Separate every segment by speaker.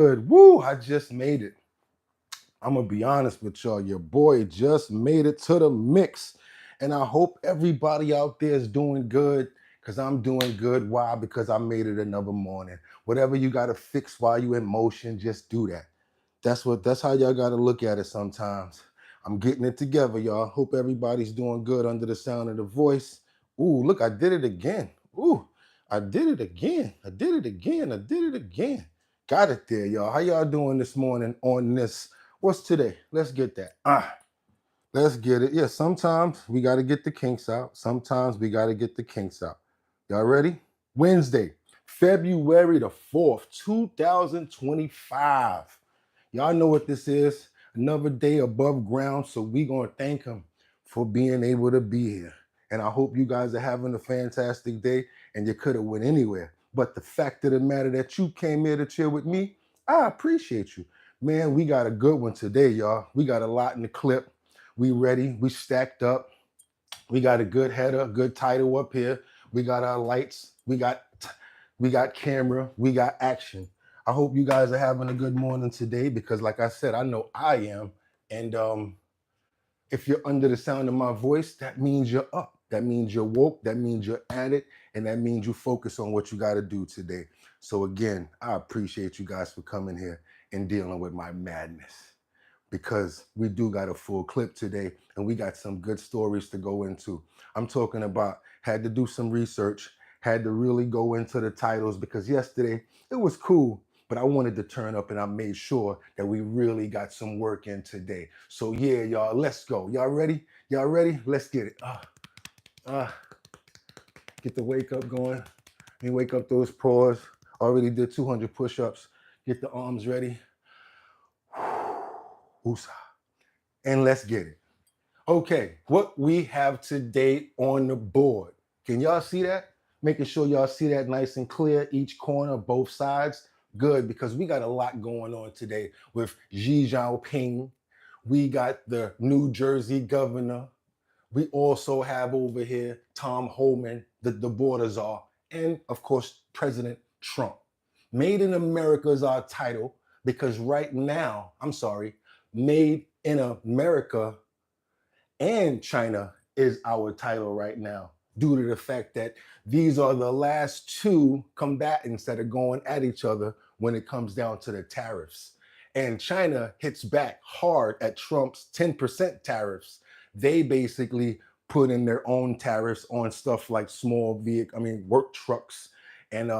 Speaker 1: Good. Woo, I just made it. I'm going to be honest with y'all. Your boy just made it to the mix. And I hope everybody out there is doing good because I'm doing good. Why? Because I made it another morning. Whatever you got to fix while you're in motion, just do that. That's how y'all got to look at it sometimes. I'm getting it together, y'all. Hope everybody's doing good under the sound of the voice. Ooh, look, I did it again. Ooh, I did it again. I did it again. I did it again. Got it there, y'all. How y'all doing this morning on this? What's today? Let's get that. Let's get it. Yeah, sometimes we got to get the kinks out. Sometimes we got to get the kinks out. Y'all ready? Wednesday, February the 4th, 2025. Y'all know what this is. Another day above ground. So we going to thank him for being able to be here. And I hope you guys are having a fantastic day and you could have went anywhere. But the fact of the matter that you came here to chill with me, I appreciate you. Man, we got a good one today, y'all. We got a lot in the clip. We ready. We stacked up. We got a good header, good title up here. We got our lights. We got camera. We got action. I hope you guys are having a good morning today because, like I said, I know I am. And if you're under the sound of my voice, that means you're up. That means you're woke. That means you're at it. And that means you focus on what you got to do today. So again, I appreciate you guys for coming here and dealing with my madness because we do got a full clip today and we got some good stories to go into. I'm talking about had to do some research, had to really go into the titles because yesterday it was cool, but I wanted to turn up and I made sure that we really got some work in today. So yeah, y'all, let's go. Y'all ready? Y'all ready? Let's get it. Get the wake up going. And wake up those paws. Already did 200 push-ups. Get the arms ready. Woosah. And let's get it. Okay, what we have today on the board. Can y'all see that? Making sure y'all see that nice and clear, each corner, both sides. Good, because we got a lot going on today with Xi Jinping. We got the New Jersey governor. We also have over here Tom Holman, the border czar, and of course, President Trump. Made in America is our title because right now, Made in America and China is our title right now due to the fact that these are the last two combatants that are going at each other when it comes down to the tariffs. And China hits back hard at Trump's 10% tariffs. They basically put in their own tariffs on stuff like work trucks and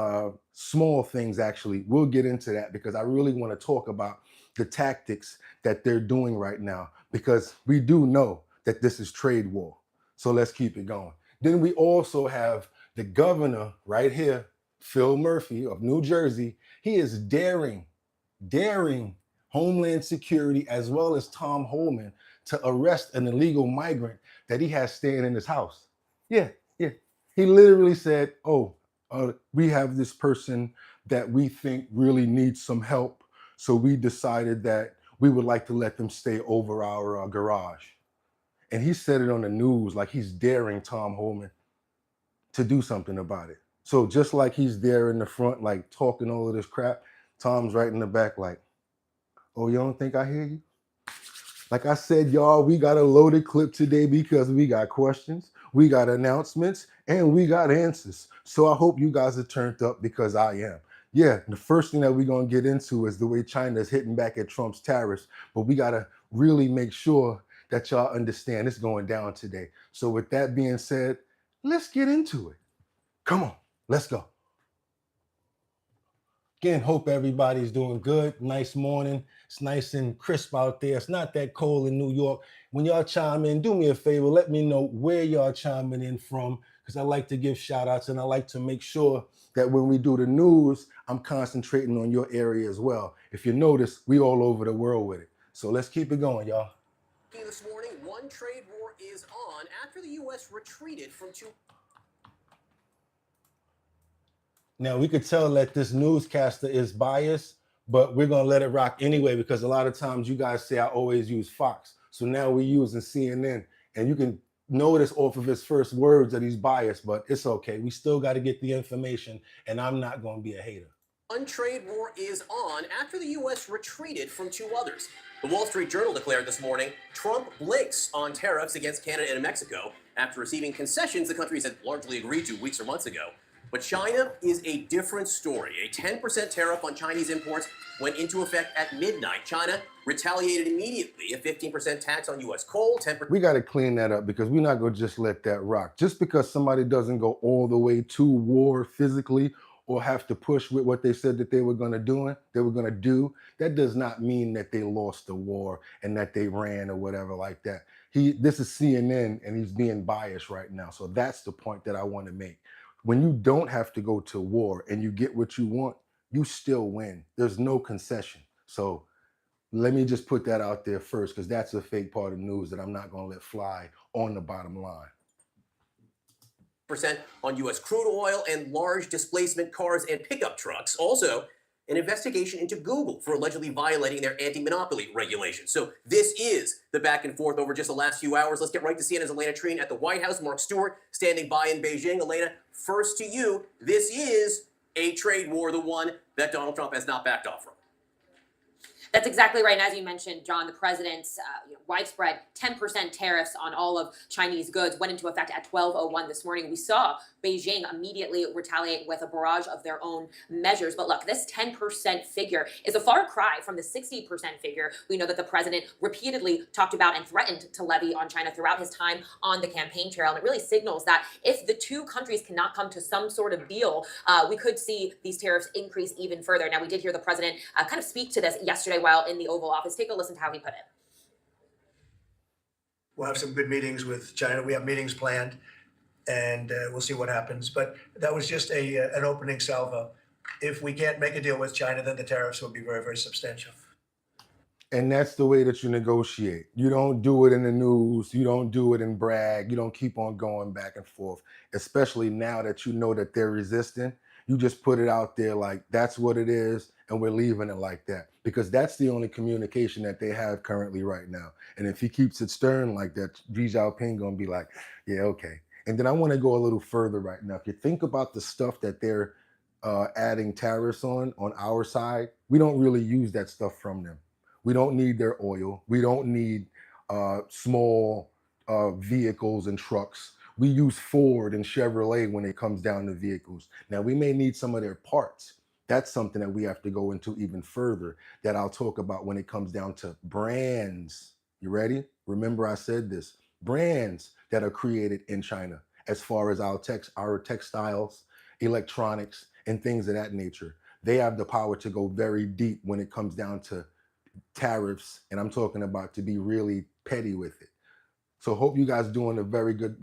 Speaker 1: small things actually. We'll get into that because I really want to talk about the tactics that they're doing right now because we do know that this is trade war. So let's keep it going. Then we also have the governor right here, Phil Murphy of New Jersey. He is daring Homeland Security as well as Tom Holman to arrest an illegal migrant that he has staying in his house. Yeah. He literally said, we have this person that we think really needs some help. So we decided that we would like to let them stay over our garage. And he said it on the news like he's daring Tom Holman to do something about it. So just like he's there in the front, like talking all of this crap, Tom's right in the back like, oh, you don't think I hear you? Like I said, y'all, we got a loaded clip today because we got questions, we got announcements, and we got answers. So I hope you guys are turned up because I am. Yeah, the first thing that we're going to get into is the way China is hitting back at Trump's tariffs. But we got to really make sure that y'all understand it's going down today. So with that being said, let's get into it. Come on, let's go. Again, hope everybody's doing good. Nice morning. It's nice and crisp out there. It's not that cold in New York. When y'all chime in, do me a favor. Let me know where y'all chiming in from because I like to give shout outs and I like to make sure that when we do the news, I'm concentrating on your area as well. If you notice, we all over the world with it. So let's keep it going, y'all.
Speaker 2: This morning, one trade war is on after the U.S. retreated from two.
Speaker 1: Now, we could tell that this newscaster is biased, but we're going to let it rock anyway because a lot of times you guys say I always use Fox. So now we're using CNN, and you can notice off of his first words that he's biased, but it's okay. We still got to get the information, and I'm not going to be a hater.
Speaker 2: One trade war is on after the U.S. retreated from two others. The Wall Street Journal declared this morning Trump blinks on tariffs against Canada and Mexico after receiving concessions the countries had largely agreed to weeks or months ago. But China is a different story. A 10% tariff on Chinese imports went into effect at midnight. China retaliated immediately, a 15% tax on U.S. coal, 10%.
Speaker 1: We got to clean that up because we're not going to just let that rock. Just because somebody doesn't go all the way to war physically or have to push with what they said that they were going to do, that does not mean that they lost the war and that they ran or whatever like that. This is CNN and he's being biased right now. So that's the point that I want to make. When you don't have to go to war and you get what you want, you still win. There's no concession. So let me just put that out there first, because that's a fake part of news that I'm not going to let fly on the bottom line.
Speaker 2: Percent on U.S. crude oil and large displacement cars and pickup trucks. Also, an investigation into Google for allegedly violating their anti-monopoly regulations. So this is the back and forth over just the last few hours. Let's get right to CNN's Elena Treen at the White House. Mark Stewart standing by in Beijing. Elena, first to you. This is a trade war, the one that Donald Trump has not backed off from.
Speaker 3: That's exactly right. And as you mentioned, John, the president's widespread 10% tariffs on all of Chinese goods went into effect at 12:01 this morning. We saw Beijing immediately retaliate with a barrage of their own measures. But look, this 10% figure is a far cry from the 60% figure we know that the president repeatedly talked about and threatened to levy on China throughout his time on the campaign trail. And it really signals that if the two countries cannot come to some sort of deal, we could see these tariffs increase even further. Now, we did hear the president kind of speak to this yesterday while in the Oval Office. Take a listen to how he put it.
Speaker 4: We'll have some good meetings with China. We have meetings planned, and we'll see what happens. But that was just an opening salvo. If we can't make a deal with China, then the tariffs will be very, very substantial.
Speaker 1: And that's the way that you negotiate. You don't do it in the news. You don't do it in brag. You don't keep on going back and forth, especially now that you know that they're resistant. You just put it out there like that's what it is, and we're leaving it like that, because that's the only communication that they have currently right now. And if he keeps it stern like that, Xi Jinping gonna be like, yeah, okay. And then I want to go a little further right now. If you think about the stuff that they're adding tariffs on our side, we don't really use that stuff from them. We don't need their oil. We don't need small vehicles and trucks. We use Ford and Chevrolet when it comes down to vehicles. Now, we may need some of their parts. That's something that we have to go into even further, that I'll talk about when it comes down to brands. You ready? Remember I said this. Brands that are created in China, as far as our textiles, electronics, and things of that nature. They have the power to go very deep when it comes down to tariffs, and I'm talking about to be really petty with it. So hope you guys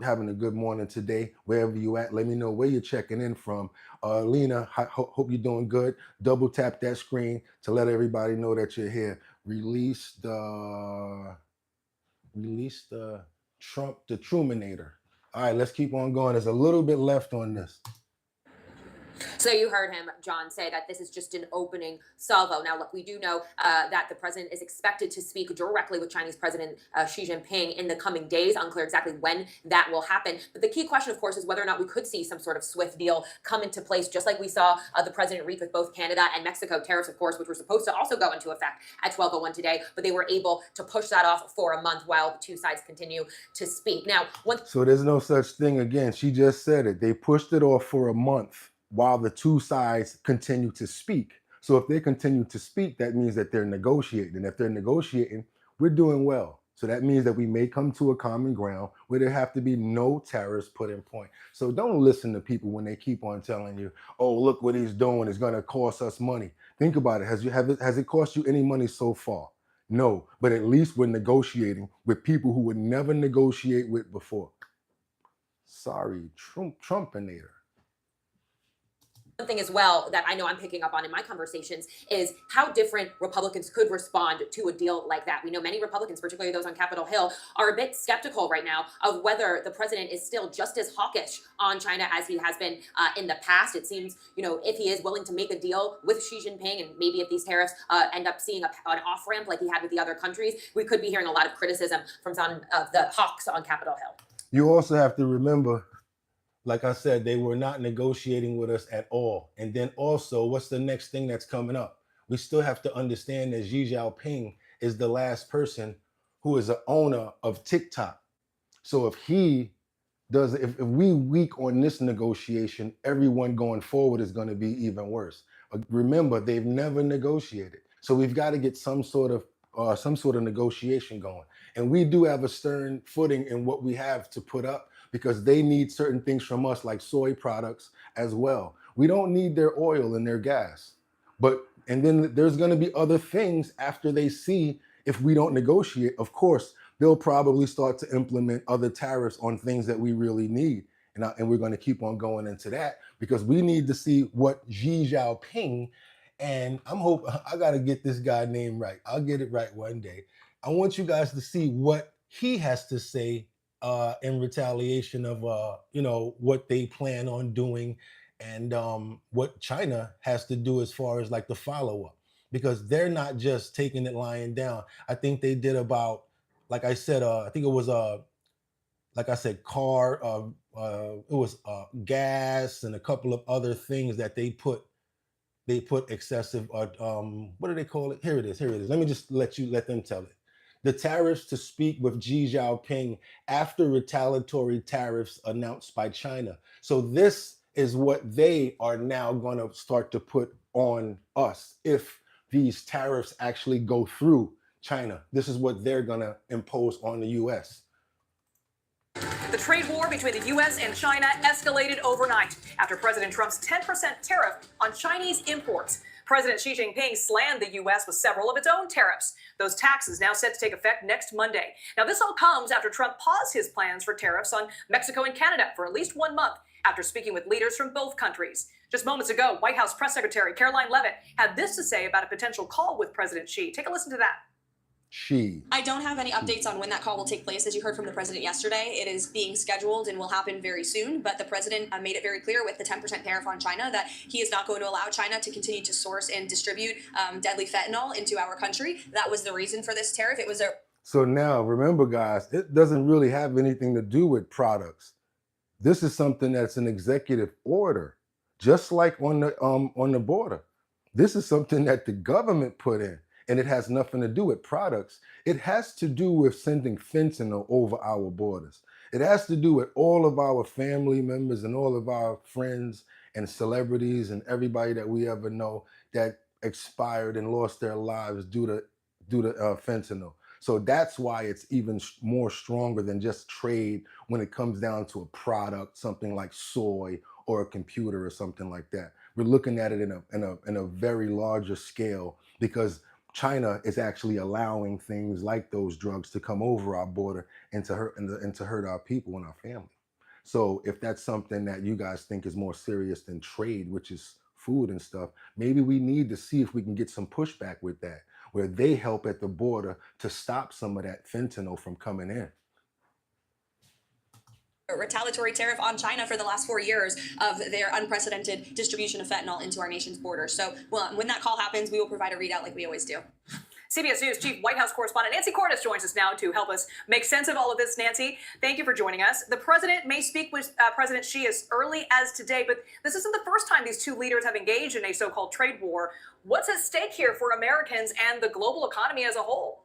Speaker 1: having a good morning today, wherever you at. Let me know where you're checking in from. Lena, hope you're doing good. Double tap that screen to let everybody know that you're here. Release the Truminator. All right, let's keep on going. There's a little bit left on this.
Speaker 3: So you heard him, John, say that this is just an opening salvo. Now, look, we do know that the president is expected to speak directly with Chinese President Xi Jinping in the coming days. Unclear exactly when that will happen. But the key question, of course, is whether or not we could see some sort of swift deal come into place, just like we saw the president reach with both Canada and Mexico. Tariffs, of course, which were supposed to also go into effect at 12:01 today, but they were able to push that off for a month while the two sides continue to speak. Now,
Speaker 1: So there's no such thing again. She just said it. They pushed it off for a month while the two sides continue to speak. So if they continue to speak, that means that they're negotiating. And if they're negotiating, we're doing well. So that means that we may come to a common ground where there have to be no tariffs put in point. So don't listen to people when they keep on telling you, oh, look what he's doing, it's going to cost us money. Think about it. Has it cost you any money so far? No, but at least we're negotiating with people who would never negotiate with before. Sorry, Trumpinator.
Speaker 3: One thing as well that I know I'm picking up on in my conversations is how different Republicans could respond to a deal like that. We know many Republicans, particularly those on Capitol Hill, are a bit skeptical right now of whether the president is still just as hawkish on China as he has been in the past. It seems, if he is willing to make a deal with Xi Jinping, and maybe if these tariffs end up seeing an off-ramp like he had with the other countries, we could be hearing a lot of criticism from some of the hawks on Capitol Hill.
Speaker 1: You also have to remember Like I said, they were not negotiating with us at all. And then also, what's the next thing that's coming up? We still have to understand that Xi Jinping is the last person who is an owner of TikTok. So if he does, if we weak on this negotiation, everyone going forward is going to be even worse. Remember, they've never negotiated, so we've got to get some sort of negotiation going. And we do have a stern footing in what we have to put up, because they need certain things from us, like soy products as well. We don't need their oil and their gas, but and then there's going to be other things after they see if we don't negotiate. Of course, they'll probably start to implement other tariffs on things that we really need. And we're going to keep on going into that, because we need to see what Xi Jinping, and I got to get this guy name right. I'll get it right one day. I want you guys to see what he has to say in retaliation of, what they plan on doing, and what China has to do as far as like the follow-up, because they're not just taking it lying down. I think they did about, like I said, I think it was like I said, it was gas and a couple of other things that they put excessive. What do they call it? Here it is. Let me just let them tell it. The tariffs to speak with Xi Jinping after retaliatory tariffs announced by China. So this is what they are now going to start to put on us if these tariffs actually go through China. This is what they're going to impose on the U.S.
Speaker 5: The trade war between the U.S. and China escalated overnight after President Trump's 10% tariff on Chinese imports. President Xi Jinping slammed the U.S. with several of its own tariffs. Those taxes now set to take effect next Monday. Now, this all comes after Trump paused his plans for tariffs on Mexico and Canada for at least 1 month after speaking with leaders from both countries. Just moments ago, White House Press Secretary Caroline Leavitt had this to say about a potential call with President Xi. Take a listen to that.
Speaker 6: I don't have any updates on when that call will take place. As you heard from the president yesterday, it is being scheduled and will happen very soon. But the president made it very clear with the 10% tariff on China that he is not going to allow China to continue to source and distribute deadly fentanyl into our country. That was the reason for this tariff. It was a.
Speaker 1: So now, remember, guys, it doesn't really have anything to do with products. This is something that's an executive order, just like on the border. This is something that the government put in. And it has nothing to do with products. It has to do with sending fentanyl over our borders. It has to do with all of our family members and all of our friends and celebrities and everybody that we ever know that expired and lost their lives due to fentanyl. So that's why it's even more stronger than just trade when it comes down to a product, something like soy or a computer or something like that. We're looking at it in a very larger scale, because China is actually allowing things like those drugs to come over our border and to hurt our people and our family. So if that's something that you guys think is more serious than trade, which is food and stuff, maybe we need to see if we can get some pushback with that, where they help at the border to stop some of that fentanyl from coming in.
Speaker 6: Retaliatory tariff on China for the last 4 years of their unprecedented distribution of fentanyl into our nation's borders. So when that call happens, we will provide a readout like we always do.
Speaker 5: CBS News Chief White House Correspondent Nancy Cordes joins us now to help us make sense of all of this. Nancy, thank you for joining us. The president may speak with President Xi as early as today, but this isn't the first time these two leaders have engaged in a so-called trade war. What's at stake here for Americans and the global economy as a whole?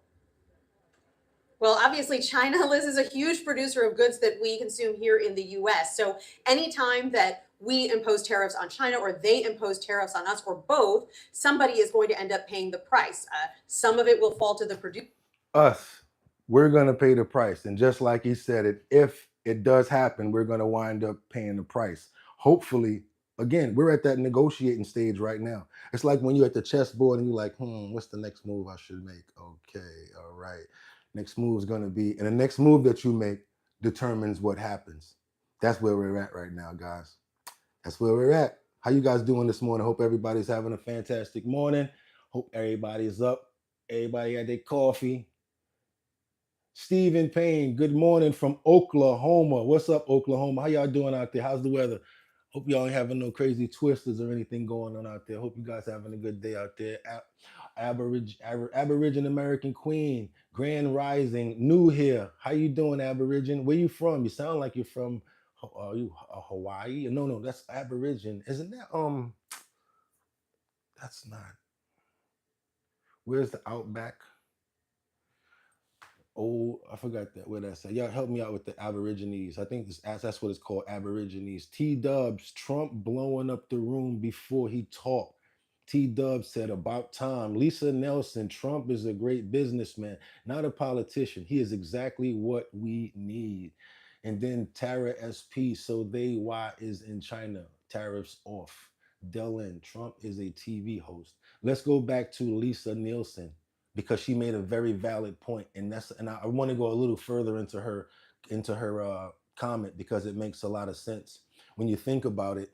Speaker 7: Well, obviously, China, Liz, is a huge producer of goods that we consume here in the U.S. So anytime that we impose tariffs on China or they impose tariffs on us or both, somebody is going to end up paying the price. Some of it will fall to the producer.
Speaker 1: Us, we're going to pay the price. And just like he said, if it does happen, we're going to wind up paying the price. Hopefully, again, we're at that negotiating stage right now. It's like when you're at the chessboard and you're like, what's the next move I should make? Okay, all right. Next move is going to be, and the next move that you make determines what happens. That's where we're at right now, guys. That's where we're at. How you guys doing this morning? Hope everybody's having a fantastic morning. Hope everybody's up. Everybody had their coffee. Stephen Payne, good morning from Oklahoma. What's up, Oklahoma? How y'all doing out there? How's the weather? Hope y'all ain't having no crazy twisters or anything going on out there. Hope you guys having a good day out there. Aboriginal American Queen, Grand Rising, new here. How you doing, Aboriginal? Where you from? You sound like you're from Are you Hawaii? No, that's Aborigine. Isn't that That's not. Where's the Outback? Oh, I forgot that where that's at. Y'all help me out with the Aborigines. I think that's what it's called, Aborigines. T Dubs, Trump blowing up the room before he talked. T Dubs said about time. Lisa Nelson, Trump is a great businessman, not a politician. He is exactly what we need. And then Tara SP, so they why is in China. Tariffs off. Dylan, Trump is a TV host. Let's go back to Lisa Nielsen, because she made a very valid point, and I want to go a little further into her comment, because it makes a lot of sense when you think about it.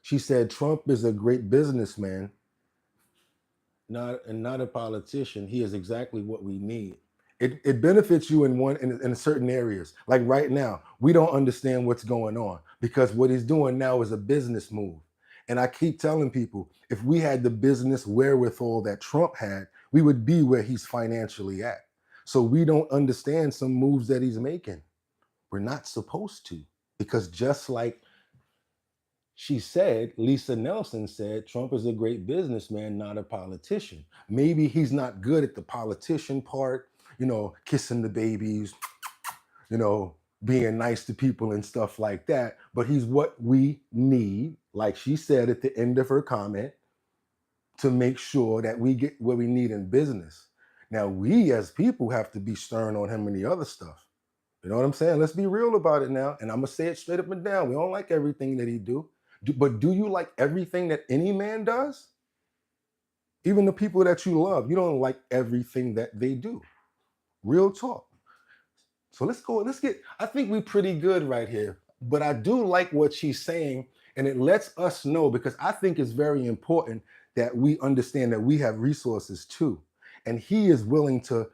Speaker 1: She said Trump is a great businessman, not a politician. He is exactly what we need. It benefits you in certain areas. Like right now, we don't understand what's going on because what he's doing now is a business move. And I keep telling people, if we had the business wherewithal that Trump had, we would be where he's financially at. So we don't understand some moves that he's making. We're not supposed to, because just like she said, Lisa Nelson said, Trump is a great businessman, not a politician. Maybe he's not good at the politician part, kissing the babies, being nice to people and stuff like that. But he's what we need, like she said at the end of her comment, to make sure that we get what we need in business. Now, we as people have to be stern on him and the other stuff. You know what I'm saying? Let's be real about it now. And I'm going to say it straight up and down. We don't like everything that he do. But do you like everything that any man does? Even the people that you love, you don't like everything that they do. Real talk. So I think we're pretty good right here. But I do like what she's saying, and it lets us know, because I think it's very important that we understand that we have resources too. And he is willing to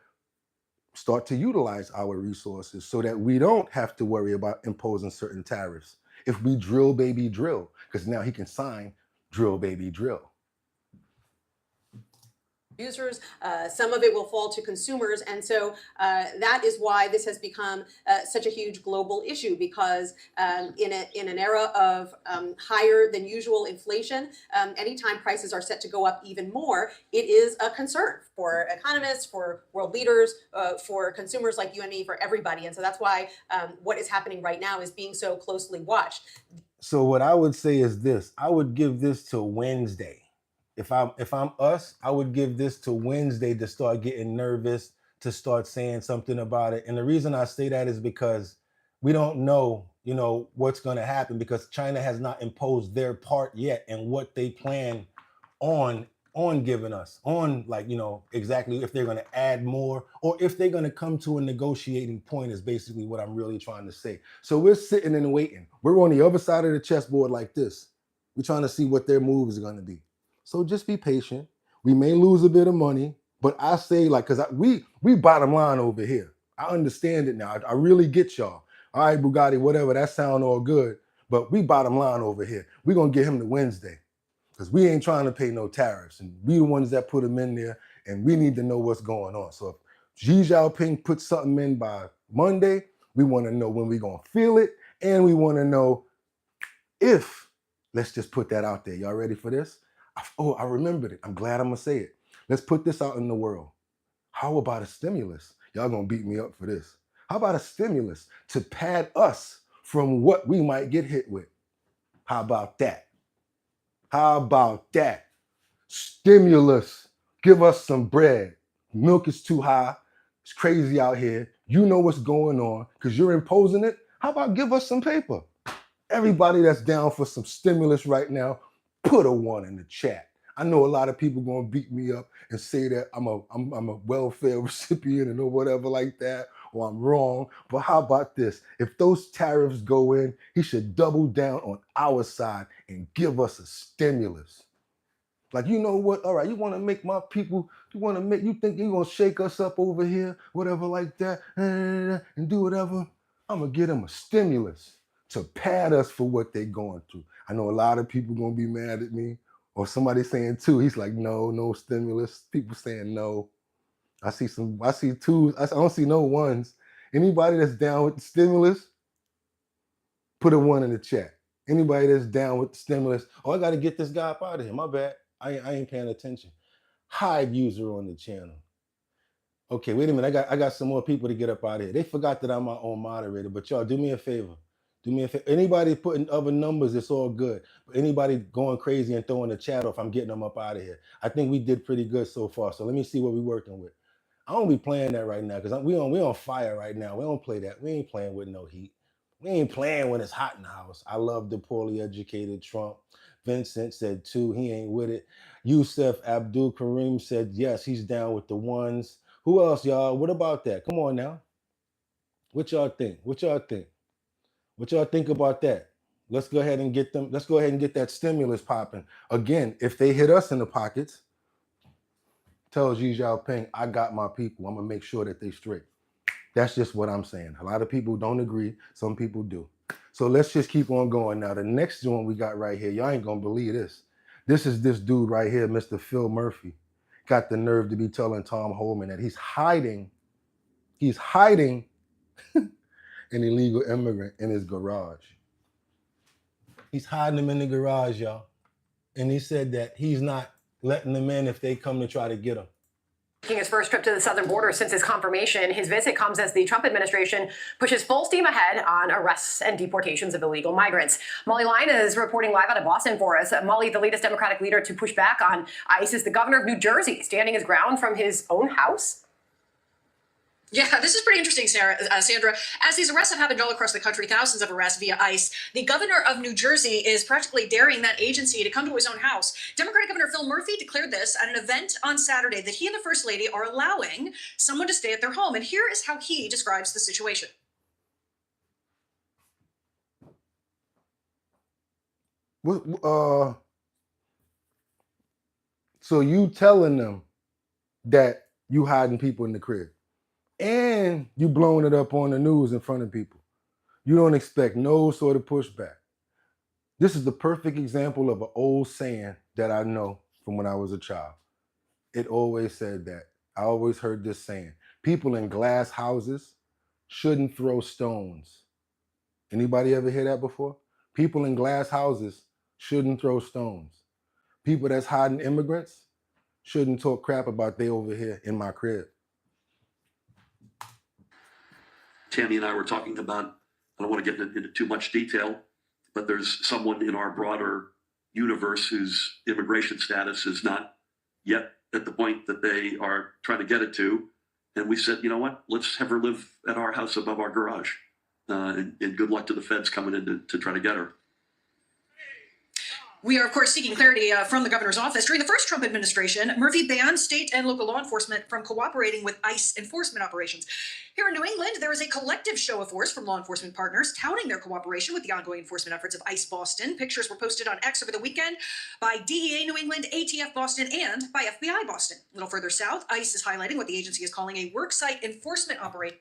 Speaker 1: start to utilize our resources so that we don't have to worry about imposing certain tariffs. If we drill, baby, drill, because now he can sign drill, baby, drill.
Speaker 7: Users, some of it will fall to consumers, and so that is why this has become such a huge global issue, because in an era of higher than usual inflation, anytime prices are set to go up even more, it is a concern for economists, for world leaders, for consumers like you and me, for everybody. And so that's why what is happening right now is being so closely watched.
Speaker 1: So what I would say is this: I would give this to Wednesday. If I'm us, I would give this to Wednesday to start getting nervous, to start saying something about it. And the reason I say that is because we don't know, what's going to happen, because China has not imposed their part yet and what they plan on giving us, exactly if they're going to add more or if they're going to come to a negotiating point, is basically what I'm really trying to say. So we're sitting and waiting. We're on the other side of the chessboard like this. We're trying to see what their move is going to be. So just be patient. We may lose a bit of money, but I say, because we bottom line over here. I understand it now. I really get y'all. All right, Bugatti, whatever, that sound all good, but we bottom line over here. We're going to get him to Wednesday, because we ain't trying to pay no tariffs, and we the ones that put them in there, and we need to know what's going on. So if Xi Jinping puts something in by Monday, we want to know when we're going to feel it, and we want to know if, let's just put that out there. Y'all ready for this? I remembered it. I'm glad I'm going to say it. Let's put this out in the world. How about a stimulus? Y'all going to beat me up for this. How about a stimulus to pad us from what we might get hit with? How about that? How about that? Stimulus. Give us some bread. Milk is too high. It's crazy out here. You know what's going on because you're imposing it. How about give us some paper? Everybody that's down for some stimulus right now, put a 1 in the chat. I know a lot of people gonna beat me up and say that I'm a welfare recipient or whatever like that, or I'm wrong. But how about this? If those tariffs go in, he should double down on our side and give us a stimulus. Like, you know what? All right, you want to make my people, you think you're going to shake us up over here, whatever like that, and do whatever. I'm going to get them a stimulus to pad us for what they're going through. I know a lot of people going to be mad at me, or somebody saying two. He's like, no stimulus. People saying no. I see twos. I don't see no ones. Anybody that's down with the stimulus, put a 1 in the chat. Anybody that's down with the stimulus, oh, I got to get this guy up out of here. My bad. I ain't paying attention. Hide user on the channel. Okay, wait a minute. I got some more people to get up out of here. They forgot that I'm my own moderator, but y'all do me a favor. Do me a favor. Anybody putting other numbers, it's all good. But anybody going crazy and throwing the chat off, I'm getting them up out of here. I think we did pretty good so far. So let me see what we're working with. I don't be playing that right now because we on fire right now. We don't play that. We ain't playing with no heat. We ain't playing when it's hot in the house. I love the poorly educated Trump. Vincent said 2. He ain't with it. Yusuf Abdul Karim said yes. He's down with the 1s. Who else, y'all? What about that? Come on now. What y'all think? What y'all think? What y'all think about that? Let's go ahead and get them. Let's go ahead and get that stimulus popping. Again, if they hit us in the pockets, tells Xi Jinping, I got my people. I'm going to make sure that they straight. That's just what I'm saying. A lot of people don't agree. Some people do. So let's just keep on going. Now, the next one we got right here, y'all ain't going to believe this. This is this dude right here, Mr. Phil Murphy. Got the nerve to be telling Tom Holman that he's hiding an illegal immigrant in his garage. He's hiding him in the garage, y'all. And he said that he's not letting them in if they come to try to get him.
Speaker 5: Making his first trip to the southern border since his confirmation. His visit comes as the Trump administration pushes full steam ahead on arrests and deportations of illegal migrants. Molly Line is reporting live out of Boston for us. Molly, the latest Democratic leader to push back on ICE is the governor of New Jersey, standing his ground from his own house.
Speaker 8: Yeah, this is pretty interesting, Sandra. As these arrests have happened all across the country, thousands of arrests via ICE, the governor of New Jersey is practically daring that agency to come to his own house. Democratic Governor Phil Murphy declared this at an event on Saturday that he and the First Lady are allowing someone to stay at their home. And here is how he describes the situation.
Speaker 1: So you telling them that you hiding people in the crib and you blowing it up on the news in front of people. You don't expect no sort of pushback. This is the perfect example of an old saying that I know from when I was a child. It always said that. I always heard this saying. People in glass houses shouldn't throw stones. Anybody ever hear that before? People in glass houses shouldn't throw stones. People that's hiding immigrants shouldn't talk crap about they over here in my crib.
Speaker 9: Tammy and I were talking about, I don't want to get into too much detail, but there's someone in our broader universe whose immigration status is not yet at the point that they are trying to get it to. And we said, you know what, let's have her live at our house above our garage. And good luck to the feds coming in to try to get her.
Speaker 8: We are, of course, seeking clarity from the governor's office. During the first Trump administration, Murphy banned state and local law enforcement from cooperating with ICE enforcement operations. Here in New England, there is a collective show of force from law enforcement partners touting their cooperation with the ongoing enforcement efforts of ICE Boston. Pictures were posted on X over the weekend by DEA New England, ATF Boston, and by FBI Boston. A little further south, ICE is highlighting what the agency is calling a worksite enforcement operation.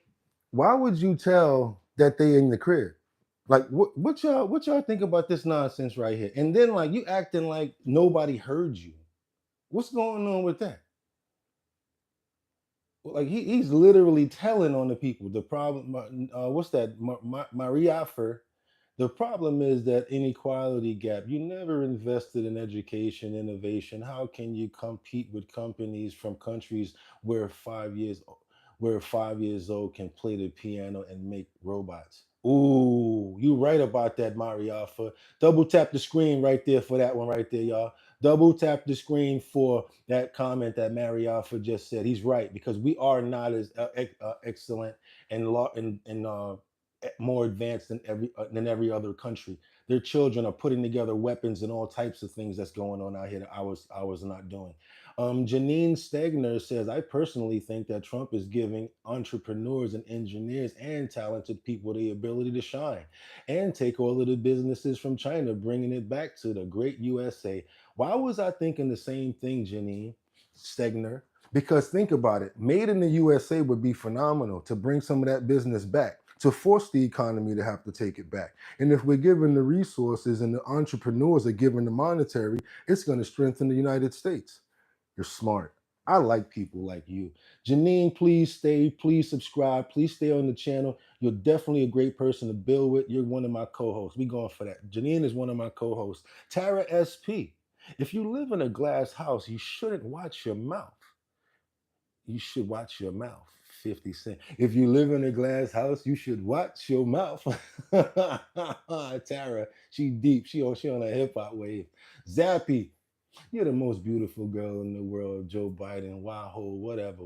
Speaker 1: Why would you tell that they in the crib? Like, what y'all think about this nonsense right here? And then, like, you acting like nobody heard you. What's going on with that? Like, he's literally telling on the people. The problem, what's that? Maria Fer. The problem is that inequality gap. You never invested in education, innovation. How can you compete with companies from countries where 5 years old can play the piano and make robots? Ooh, you right about that, Mariafa. Double tap the screen right there for that one right there, y'all. Double tap the screen for that comment that Mariafa just said. He's right, because we are not as excellent and more advanced than every other country. Their children are putting together weapons and all types of things that's going on out here that I was not doing. Janine Stegner says, I personally think that Trump is giving entrepreneurs and engineers and talented people the ability to shine and take all of the businesses from China, bringing it back to the great U.S.A. Why was I thinking the same thing, Janine Stegner? Because think about it, made in the USA would be phenomenal to bring some of that business back, to force the economy to have to take it back. And if we're given the resources and the entrepreneurs are given the monetary, it's going to strengthen the United States. You're smart. I like people like you. Janine, please stay, please subscribe, please stay on the channel. You're definitely a great person to build with. You're one of my co-hosts. We're going for that. Janine is one of my co-hosts. Tara SP, if you live in a glass house, you shouldn't watch your mouth. You should watch your mouth. 50 Cent. If you live in a glass house, you should watch your mouth. Tara, she deep. She on a hip hop wave. Zappy, you're the most beautiful girl in the world. Joe Biden, Wahoo, whatever.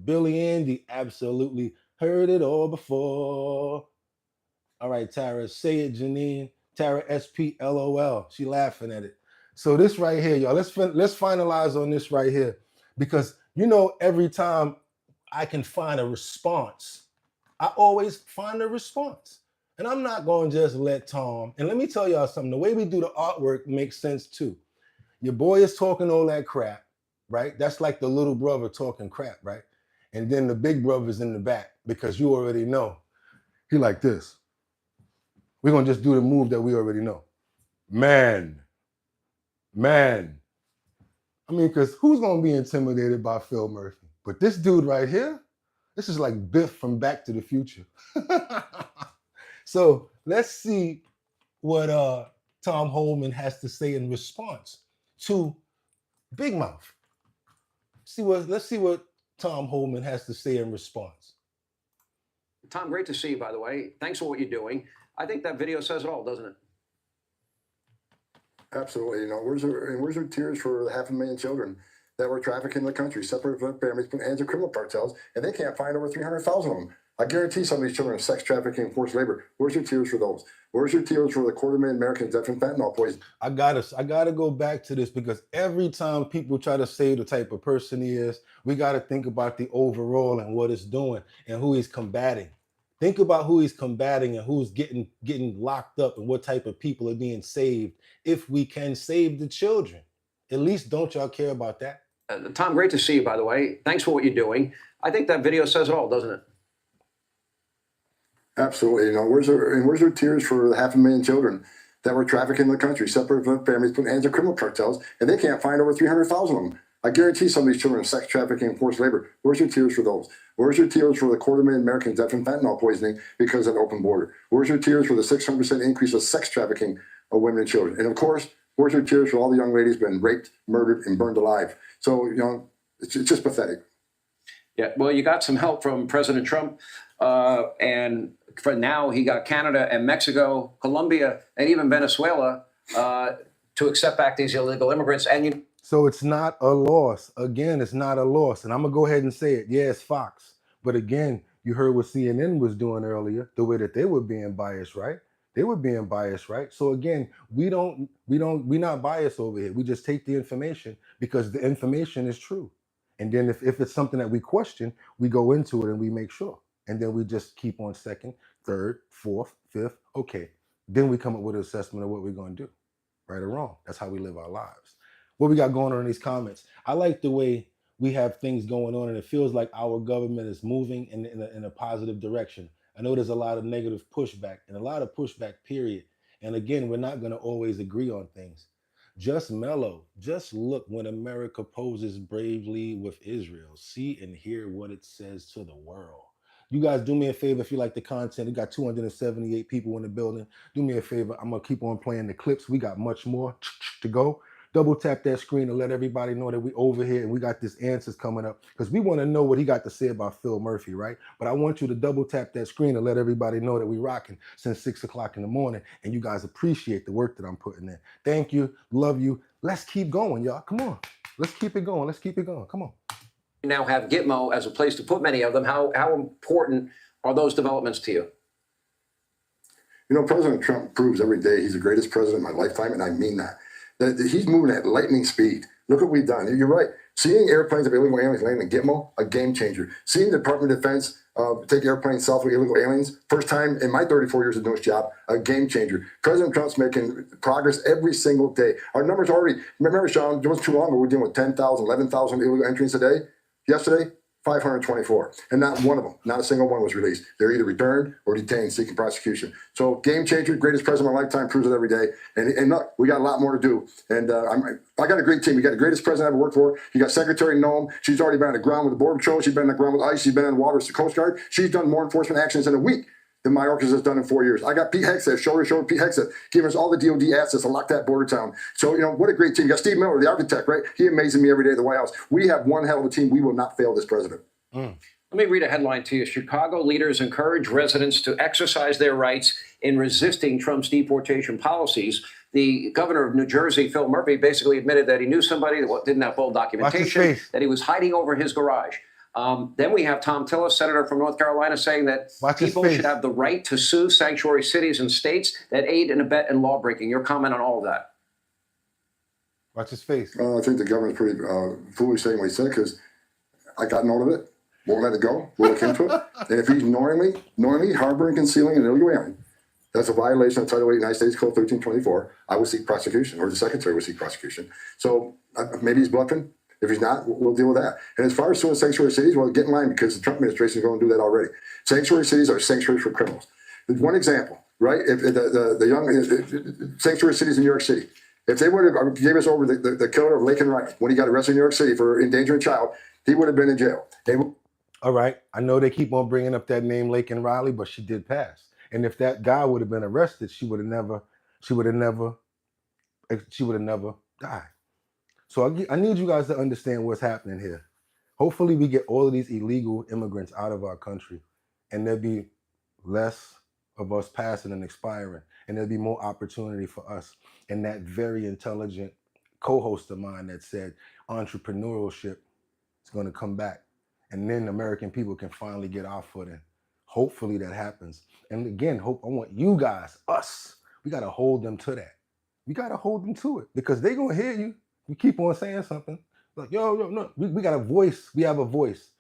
Speaker 1: Billy Andy, absolutely heard it all before. All right, Tara, say it, Janine. Tara SP LOL. She laughing at it. So this right here, y'all. Let's finalize on this right here, because every time I can find a response, I always find a response. And I'm not going to just let Tom. And let me tell y'all something. The way we do the artwork makes sense too. Your boy is talking all that crap, right? That's like the little brother talking crap, right? And then the big brother's in the back, because you already know. He like this. We're going to just do the move that we already know. Man. I mean, because who's going to be intimidated by Phil Murphy? But this dude right here, this is like Biff from Back to the Future. So let's see what Tom Holman has to say in response to Big Mouth. Let's see what Tom Holman has to say in response.
Speaker 10: Tom, great to see you, by the way. Thanks for what you're doing. I think that video says it all, doesn't it?
Speaker 11: Absolutely. Where's your tears for the 500,000 children that were trafficked in the country, separated from their families, put in the hands of criminal cartels, and they can't find over 300,000 of them. I guarantee some of these children are sex trafficking and forced labor. Where's your tears for those? Where's your tears for the 250,000 Americans dead from fentanyl poison?
Speaker 1: I gotta go back to this, because every time people try to say the type of person he is, we gotta think about the overall and what it's doing and who he's combating. Think about who he's combating and who's getting locked up and what type of people are being saved, if we can save the children. At least don't y'all care about that?
Speaker 10: Tom, great to see you, by the way. Thanks for what you're doing. I think that video says it all, doesn't it?
Speaker 11: Absolutely. Where's your tears for the 500,000 children that were trafficked in the country, separated from their families, put in the hands of criminal cartels, and they can't find over 300,000 of them. I guarantee some of these children are sex trafficking and forced labor. Where's your tears for those? Where's your tears for the 250,000 Americans dead from fentanyl poisoning because of the open border? Where's your tears for the 600% increase of sex trafficking of women and children? And of course, where's your tears for all the young ladies been raped, murdered, and burned alive? So, it's just pathetic.
Speaker 10: Yeah, well, you got some help from President Trump, and for now, he got Canada and Mexico, Colombia, and even Venezuela to accept back these illegal immigrants. And
Speaker 1: So it's not a loss. Again, it's not a loss. And I'm going to go ahead and say it. Yeah, it's Fox. But again, you heard what CNN was doing earlier, the way that they were being biased, right? They were being biased, right? So again, we're not biased over here. We just take the information because the information is true. And then if it's something that we question, we go into it and we make sure. And then we just keep on second, third, fourth, fifth. Okay. Then we come up with an assessment of what we're going to do, right or wrong. That's how we live our lives. What we got going on in these comments? I like the way we have things going on, and it feels like our government is moving in a positive direction. I know there's a lot of negative pushback and a lot of pushback, period. And again, we're not going to always agree on things. Just mellow. Just look when America poses bravely with Israel. See and hear what it says to the world. You guys do me a favor if you like the content. We got 278 people in the building. Do me a favor. I'm going to keep on playing the clips. We got much more to go. Double tap that screen to let everybody know that we over here and we got this answers coming up, because we want to know what he got to say about Phil Murphy, right? But I want you to double tap that screen to let everybody know that we rocking since 6 o'clock in the morning, and you guys appreciate the work that I'm putting in. Thank you. Love you. Let's keep going, y'all. Come on. Let's keep it going. Let's keep it going. Come on.
Speaker 10: you now have Gitmo as a place to put many of them. How important are those developments to you?
Speaker 11: You know, President Trump proves every day he's the greatest president of my lifetime, and I mean that. That he's moving at lightning speed. Look what we've done. You're right. Seeing airplanes of illegal aliens landing in Gitmo, a game changer. Seeing the Department of Defense take airplanes south with illegal aliens, first time in my 34 years of doing this job, a game changer. President Trump's making progress every single day. Our numbers already, remember, Sean, it wasn't too long ago, we were dealing with 10,000, 11,000 illegal entries a day. Yesterday, 524, and not one of them, not a single one was released. They're either returned or detained seeking prosecution. So game changer, greatest president of my lifetime, proves it every day. And look, we got a lot more to do. And I got a great team. We got the greatest president I ever worked for. You got Secretary Noam. She's already been on the ground with the Border Patrol. She's been on the ground with ICE. She's been on the water with the Coast Guard. She's done more enforcement actions in a week than my orchestra has done in 4 years. I got Pete Hegseth, shoulder to shoulder Pete Hegseth, giving us all the DOD assets to lock that border down. So, you know, what a great team. You got Steve Miller, the architect, right? He amazes me every day at the White House. We have one hell of a team. We will not fail this president.
Speaker 10: Let me read a headline to you. Chicago leaders encourage residents to exercise their rights in resisting Trump's deportation policies. The governor of New Jersey, Phil Murphy, basically admitted that he knew somebody that didn't have full documentation, that he was hiding over his garage. Then we have Tom Tillis, senator from North Carolina, saying that people should have the right to sue sanctuary cities and states that aid and abet in lawbreaking. Your comment on all of that?
Speaker 1: Watch his face.
Speaker 11: I think the governor's pretty foolish saying what he said, because I got note of it. Won't let it go. We'll look into it. And if he's knowingly harboring, concealing an illegal alien, that's a violation of Title 8 United States Code 1324. I would seek prosecution, or the secretary would seek prosecution. So maybe he's bluffing. If he's not, we'll deal with that. And as far as suing sanctuary cities, well, get in line, because the Trump administration is going to do that already. Sanctuary cities are sanctuaries for criminals. One example, right? If the young sanctuary cities in New York City, if they would have gave us over the killer of Laken Riley when he got arrested in New York City for endangering a child, he would have been in jail.
Speaker 1: All right. I know they keep on bringing up that name, Laken Riley, but she did pass. And if that guy would have been arrested, she would have never died. So I need you guys to understand what's happening here. Hopefully we get all of these illegal immigrants out of our country, and there'll be less of us passing and expiring, and there'll be more opportunity for us. And that very intelligent co-host of mine that said entrepreneurship is going to come back, and then American people can finally get our footing. Hopefully that happens. And again, I want you guys, us, we got to hold them to that. We got to hold them to it, because they're going to hear you. You keep on saying something like, yo, no, we got a voice. We have a voice.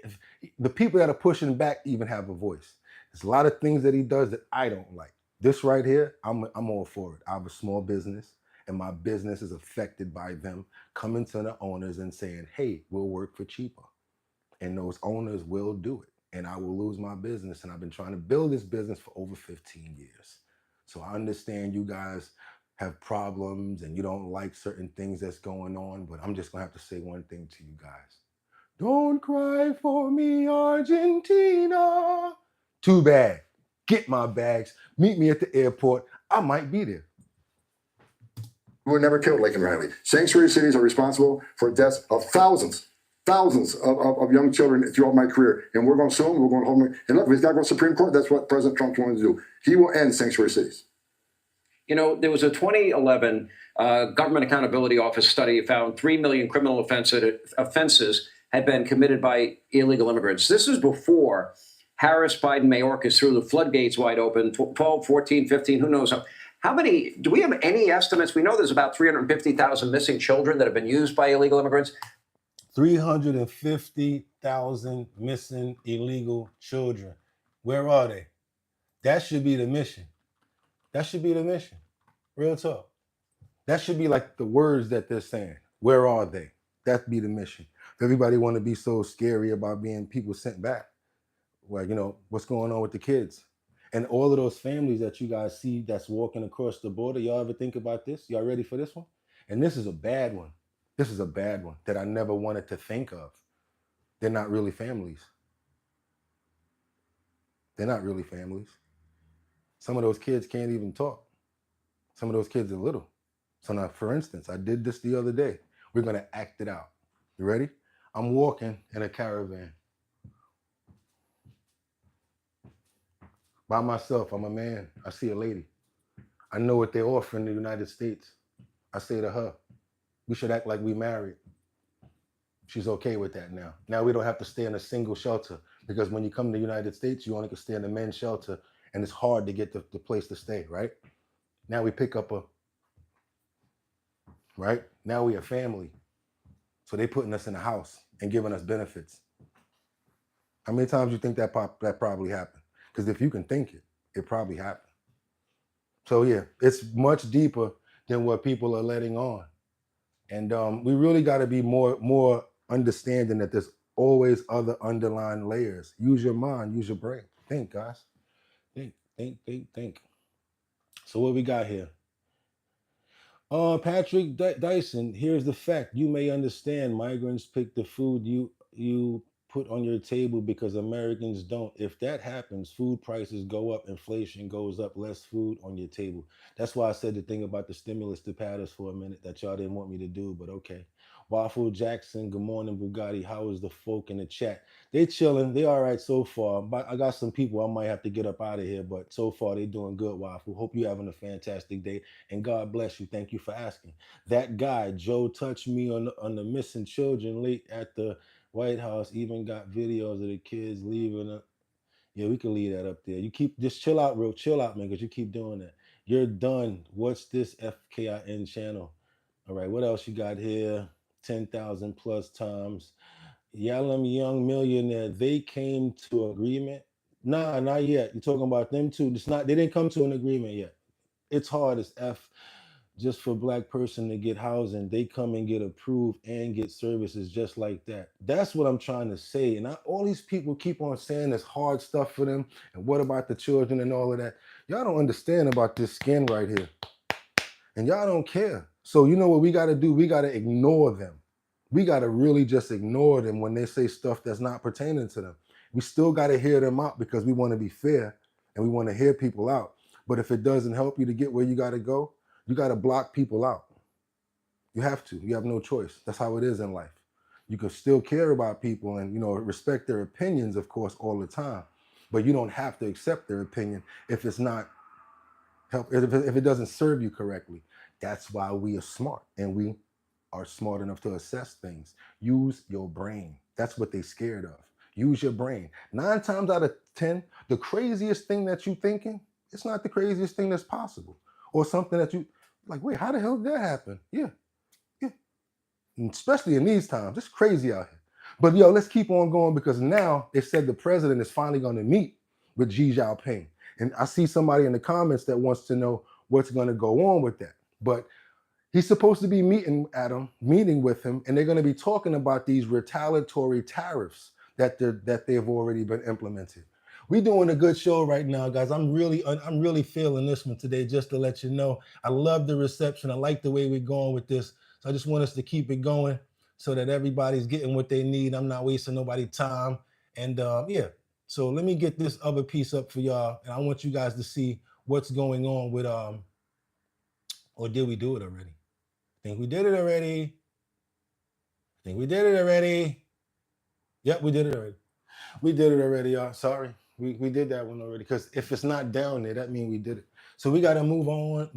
Speaker 1: If the people that are pushing back even have a voice. There's a lot of things that he does that I don't like. This right here, I'm all for it. I have a small business, and my business is affected by them coming to the owners and saying, hey, we'll work for cheaper. And those owners will do it. And I will lose my business. And I've been trying to build this business for over 15 years. So I understand you guys have problems and you don't like certain things that's going on, but I'm just gonna have to say one thing to you guys. Don't cry for me, Argentina. Too bad. Get my bags. Meet me at the airport. I might be there.
Speaker 11: We would never kill Laken Riley. Sanctuary cities are responsible for deaths of thousands of young children throughout my career. And we're going to sue them. We're going to hold them. And look, if he's got to go to the Supreme Court, that's what President Trump wanted to do. He will end sanctuary cities.
Speaker 10: You know, there was a 2011 Government Accountability Office study found 3 million criminal offenses had been committed by illegal immigrants. This is before Harris, Biden, Mayorkas threw the floodgates wide open, 12, 14, 15, who knows. How many, do we have any estimates? We know there's about 350,000 missing children that have been used by illegal immigrants.
Speaker 1: 350,000 missing illegal children. Where are they? That should be the mission. That should be the mission. Real talk. That should be like the words that they're saying. Where are they? That'd be the mission. If everybody want to be so scary about being people sent back, well, you know, what's going on with the kids? And all of those families that you guys see that's walking across the border, y'all ever think about this? Y'all ready for this one? And this is a bad one. This is a bad one that I never wanted to think of. They're not really families. They're not really families. Some of those kids can't even talk. Some of those kids are little. So now, for instance, I did this the other day. We're going to act it out. You ready? I'm walking in a caravan. By myself, I'm a man. I see a lady. I know what they offer in the United States. I say to her, we should act like we married. She's okay with that now. Now we don't have to stay in a single shelter, because when you come to the United States, you only can stay in a men's shelter, and it's hard to get the place to stay, right? Now we pick up right? Now we a family. So they putting us in a house and giving us benefits. How many times do you think that probably happened? Because if you can think it, it probably happened. So yeah, it's much deeper than what people are letting on. And we really got to be more understanding that there's always other underlying layers. Use your mind, use your brain. Think, guys. Think. So what we got here? Patrick Dyson, here's the fact. You may understand migrants pick the food you put on your table because Americans don't. If that happens, food prices go up, inflation goes up, less food on your table. That's why I said the thing about the stimulus to pat us for a minute that y'all didn't want me to do, but okay. Waffle Jackson, good morning, Bugatti. How is the folk in the chat? They chilling. They all right so far. But I got some people I might have to get up out of here, but so far they doing good, Waffle. Hope you having a fantastic day, and God bless you. Thank you for asking. That guy, Joe, touched me on the missing children late at the White House. Even got videos of the kids leaving. Yeah, we can leave that up there. You keep just chill out, man, because you keep doing that. You're done. What's this FKIN channel? All right, what else you got here? 10,000 plus times. Yalom Young Millionaire, they came to agreement. Nah, not yet. You're talking about them too. They didn't come to an agreement yet. It's hard as F just for Black person to get housing. They come and get approved and get services just like that. That's what I'm trying to say. And all these people keep on saying it's hard stuff for them. And what about the children and all of that? Y'all don't understand about this skin right here. And y'all don't care. So you know what we got to do? We got to ignore them. We got to really just ignore them when they say stuff that's not pertaining to them. We still got to hear them out because we want to be fair and we want to hear people out. But if it doesn't help you to get where you got to go, you got to block people out. You have to. You have no choice. That's how it is in life. You can still care about people and, respect their opinions, of course, all the time. But you don't have to accept their opinion if it's not if it doesn't serve you correctly. That's why we are smart, and we are smart enough to assess things. Use your brain. That's what they're scared of. Use your brain. 9 times out of 10, the craziest thing that you're thinking, it's not the craziest thing that's possible. Or something that you, like, wait, how the hell did that happen? Yeah. And especially in these times, it's crazy out here. But let's keep on going because now they said the president is finally going to meet with Xi Jinping. And I see somebody in the comments that wants to know what's going to go on with that. But he's supposed to be meeting with him, and they're going to be talking about these retaliatory tariffs that they've already been implemented. We're doing a good show right now, guys. I'm really feeling this one today, just to let you know. I love the reception. I like the way we're going with this. So I just want us to keep it going so that everybody's getting what they need. I'm not wasting nobody's time. And so let me get this other piece up for y'all. And I want you guys to see what's going on with, or did we do it already? I think we did it already. Yep, we did it already. We did it already, y'all. Sorry. We did that one already. Because if it's not down there, that means we did it. So we got to move on.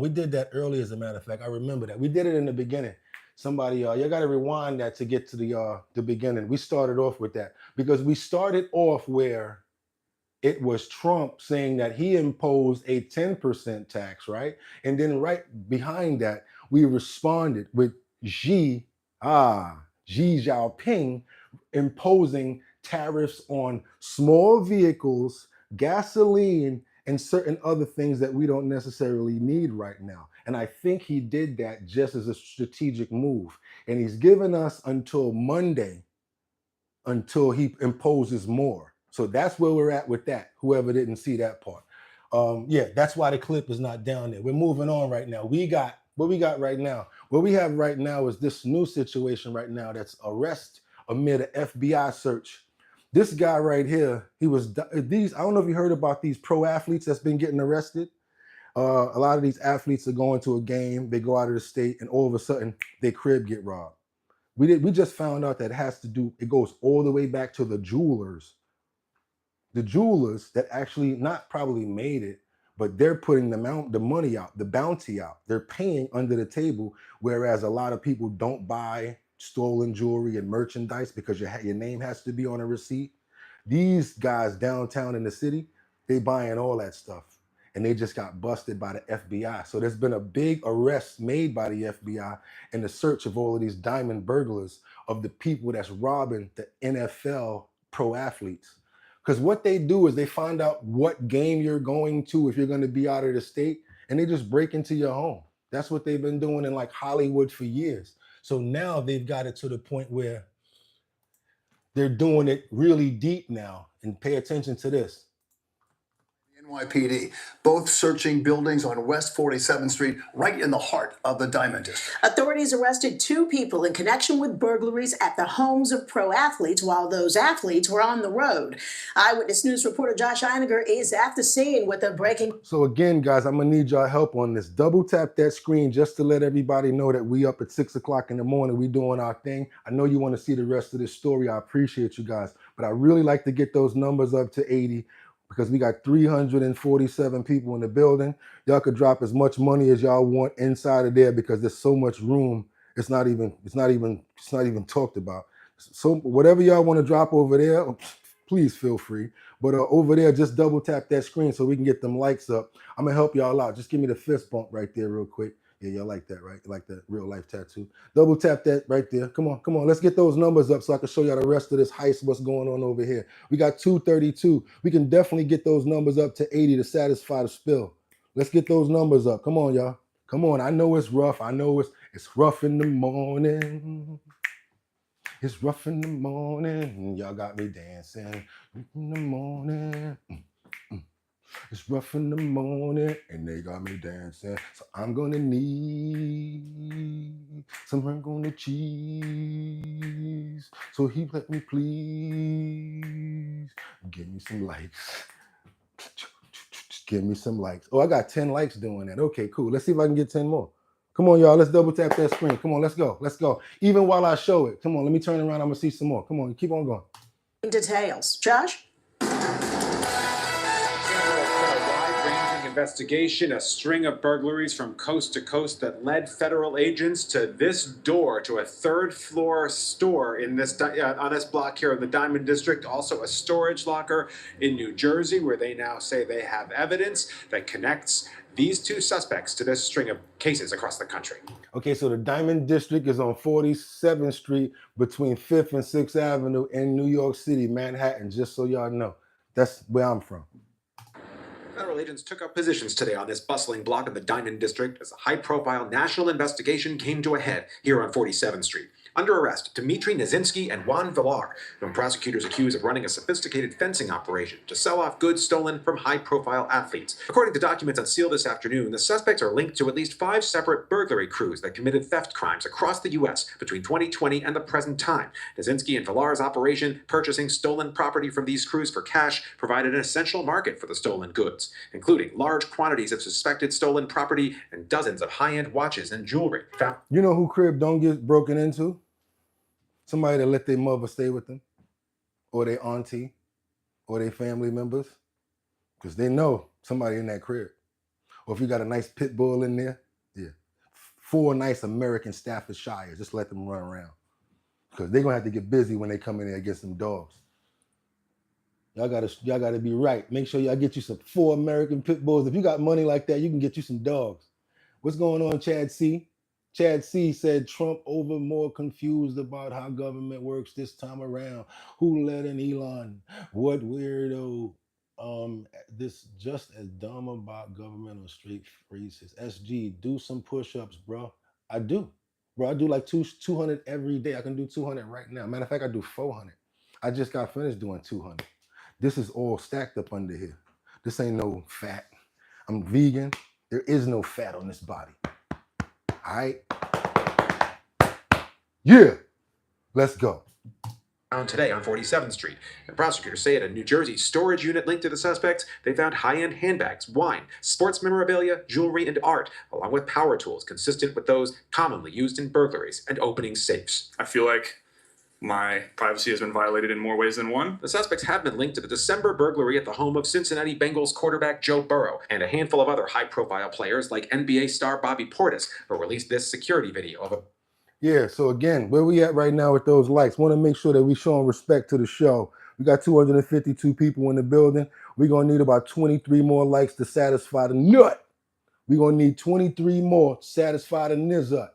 Speaker 1: We did that early, as a matter of fact. I remember that. We did it in the beginning. Somebody, you got to rewind that to get to the beginning. We started off with that. Because we started off where it was Trump saying that he imposed a 10% tax, right? And then right behind that, we responded with Xi Jinping imposing tariffs on small vehicles, gasoline, and certain other things that we don't necessarily need right now. And I think he did that just as a strategic move. And he's given us until Monday until he imposes more. So that's where we're at with that, whoever didn't see that part. That's why the clip is not down there. We're moving on right now. What we got right now? What we have right now is this new situation right now that's arrest amid an FBI search. This guy right here, I don't know if you heard about these pro athletes that's been getting arrested. A lot of these athletes are going to a game, they go out of the state, and all of a sudden, their crib get robbed. We just found out that it goes all the way back to the jewelers. The jewelers that actually not probably made it, but they're putting the money out, the bounty out. They're paying under the table, whereas a lot of people don't buy stolen jewelry and merchandise because your name has to be on a receipt. These guys downtown in the city, they buying all that stuff. And they just got busted by the FBI. So there's been a big arrest made by the FBI in the search of all of these diamond burglars of the people that's robbing the NFL pro athletes. Because what they do is they find out what game you're going to if you're going to be out of the state, and they just break into your home. That's what they've been doing in like Hollywood for years. So now they've got it to the point where they're doing it really deep now. And pay attention to this.
Speaker 12: NYPD, both searching buildings on West 47th Street, right in the heart of the Diamond District.
Speaker 13: Authorities arrested 2 people in connection with burglaries at the homes of pro athletes while those athletes were on the road. Eyewitness News reporter Josh Einiger is at the scene with a breaking.
Speaker 1: So again, guys, I'm gonna need y'all help on this. Double tap that screen just to let everybody know that we up at 6 o'clock in the morning. We doing our thing. I know you want to see the rest of this story. I appreciate you guys, but I really like to get those numbers up to 80. Because we got 347 people in the building. Y'all could drop as much money as y'all want inside of there because there's so much room. It's not even talked about. So whatever y'all want to drop over there, please feel free. But over there, just double tap that screen so we can get them likes up. I'm gonna help y'all out. Just give me the fist bump right there real quick. Yeah, y'all like that, right? You like that real life tattoo. Double tap that right there. Come on, come on. Let's get those numbers up so I can show y'all the rest of this heist, what's going on over here. We got 232. We can definitely get those numbers up to 80 to satisfy the spill. Let's get those numbers up. Come on, y'all. Come on. I know it's rough. I know it's rough in the morning. It's rough in the morning. Y'all got me dancing in the morning. It's rough in the morning and they got me dancing. So I'm gonna need some macaroni cheese. So he let me please give me some likes. Give me some likes. Oh, I got 10 likes doing that. Okay, cool. Let's see if I can get 10 more. Come on, y'all. Let's double tap that screen. Come on, let's go. Let's go. Even while I show it. Come on, let me turn around. I'm gonna see some more. Come on, keep on going.
Speaker 13: Details. Josh?
Speaker 14: Investigation, a string of burglaries from coast to coast that led federal agents to this door, to a third-floor store in this on this block here in the Diamond District. Also a storage locker in New Jersey, where they now say they have evidence that connects these 2 suspects to this string of cases across the country.
Speaker 1: Okay, so the Diamond District is on 47th Street between 5th and 6th Avenue in New York City, Manhattan, just so y'all know. That's where I'm from.
Speaker 14: Federal agents took up positions today on this bustling block of the Diamond District as a high-profile national investigation came to a head here on 47th Street. Under arrest, Dmitry Nizinsky and Juan Villar, whom prosecutors accuse of running a sophisticated fencing operation to sell off goods stolen from high-profile athletes. According to documents unsealed this afternoon, the suspects are linked to at least 5 separate burglary crews that committed theft crimes across the U.S. between 2020 and the present time. Nizinsky and Villar's operation, purchasing stolen property from these crews for cash, provided an essential market for the stolen goods, including large quantities of suspected stolen property and dozens of high-end watches and jewelry.
Speaker 1: You know who crib don't get broken into? Somebody that let their mother stay with them, or their auntie, or their family members, because they know somebody in that crib. Or if you got a nice pit bull in there, yeah, 4 nice American Staffordshires, just let them run around, because they're gonna have to get busy when they come in there and get some dogs. Y'all gotta be right. Make sure y'all get you some 4 American pit bulls. If you got money like that, you can get you some dogs. What's going on, Chad C? Chad C said Trump over more confused about how government works this time around. Who let in Elon? What weirdo? This just as dumb about government or straight racist. SG, do some push-ups, bro. I do. Bro, I do like 200 every day. I can do 200 right now. Matter of fact, I do 400. I just got finished doing 200. This is all stacked up under here. This ain't no fat. I'm vegan. There is no fat on this body. All right? Yeah, let's go.
Speaker 14: Found today on 47th Street. And prosecutors say at a New Jersey storage unit linked to the suspects, they found high-end handbags, wine, sports memorabilia, jewelry, and art, along with power tools consistent with those commonly used in burglaries and opening safes.
Speaker 15: I feel like my privacy has been violated in more ways than one.
Speaker 14: The suspects have been linked to the December burglary at the home of Cincinnati Bengals quarterback Joe Burrow and a handful of other high-profile players like NBA star Bobby Portis, who released this security video of a...
Speaker 1: Yeah, so again, where we at right now with those likes? Want to make sure that we showing respect to the show. We got 252 people in the building. We're going to need about 23 more likes to satisfy the nut. We're going to need 23 more to satisfy the nizzut.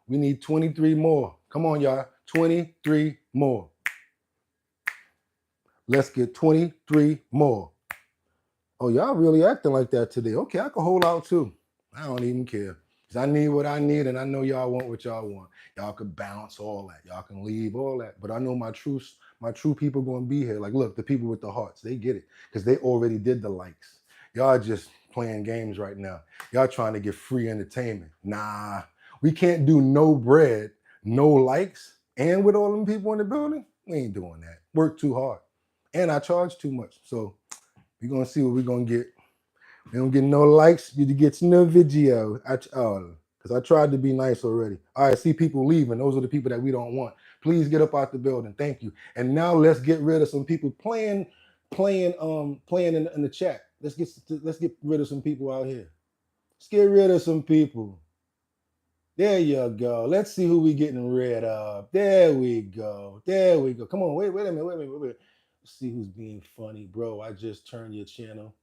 Speaker 1: We need 23 more. Come on, y'all. 23 more. Let's get 23 more. Oh, y'all really acting like that today. Okay, I can hold out too. I don't even care. Because I need what I need, and I know y'all want what y'all want. Y'all can bounce all that. Y'all can leave all that. But I know my true people gonna be here. Like, look, the people with the hearts, they get it. Because they already did the likes. Y'all just playing games right now. Y'all trying to get free entertainment. Nah, we can't do no bread, no likes, and with all them people in the building, we ain't doing that. Work too hard. And I charge too much. So we're gonna see what we're gonna get. We don't get no likes, you get no video. Because I tried to be nice already. All right, see people leaving. Those are the people that we don't want. Please get up out the building. Thank you. And now let's get rid of some people playing in the chat. Let's get rid of some people out here. Let's get rid of some people. There you go. Let's see who we getting rid of. There we go. There we go. Come on, wait a minute. Let's see who's being funny, bro. I just turned your channel,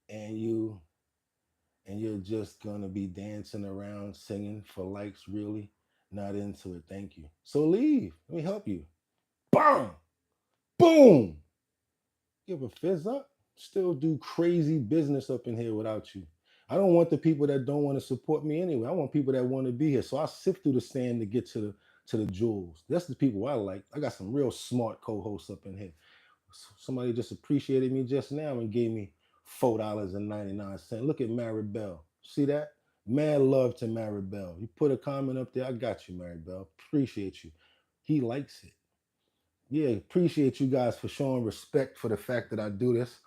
Speaker 1: and you're just gonna be dancing around singing for likes. Really not into it. Thank you. So leave. Let me help you. Bam, boom. Give a fizz up. Still do crazy business up in here without you. I don't want the people that don't want to support me anyway. I want people that want to be here. So I sift through the sand to get to the jewels. That's the people I like. I got some real smart co-hosts up in here. Somebody just appreciated me just now and gave me $4.99. Look at Maribel. See that? Mad love to Maribel. You put a comment up there. I got you, Maribel. Appreciate you. He likes it. Yeah, appreciate you guys for showing respect for the fact that I do this.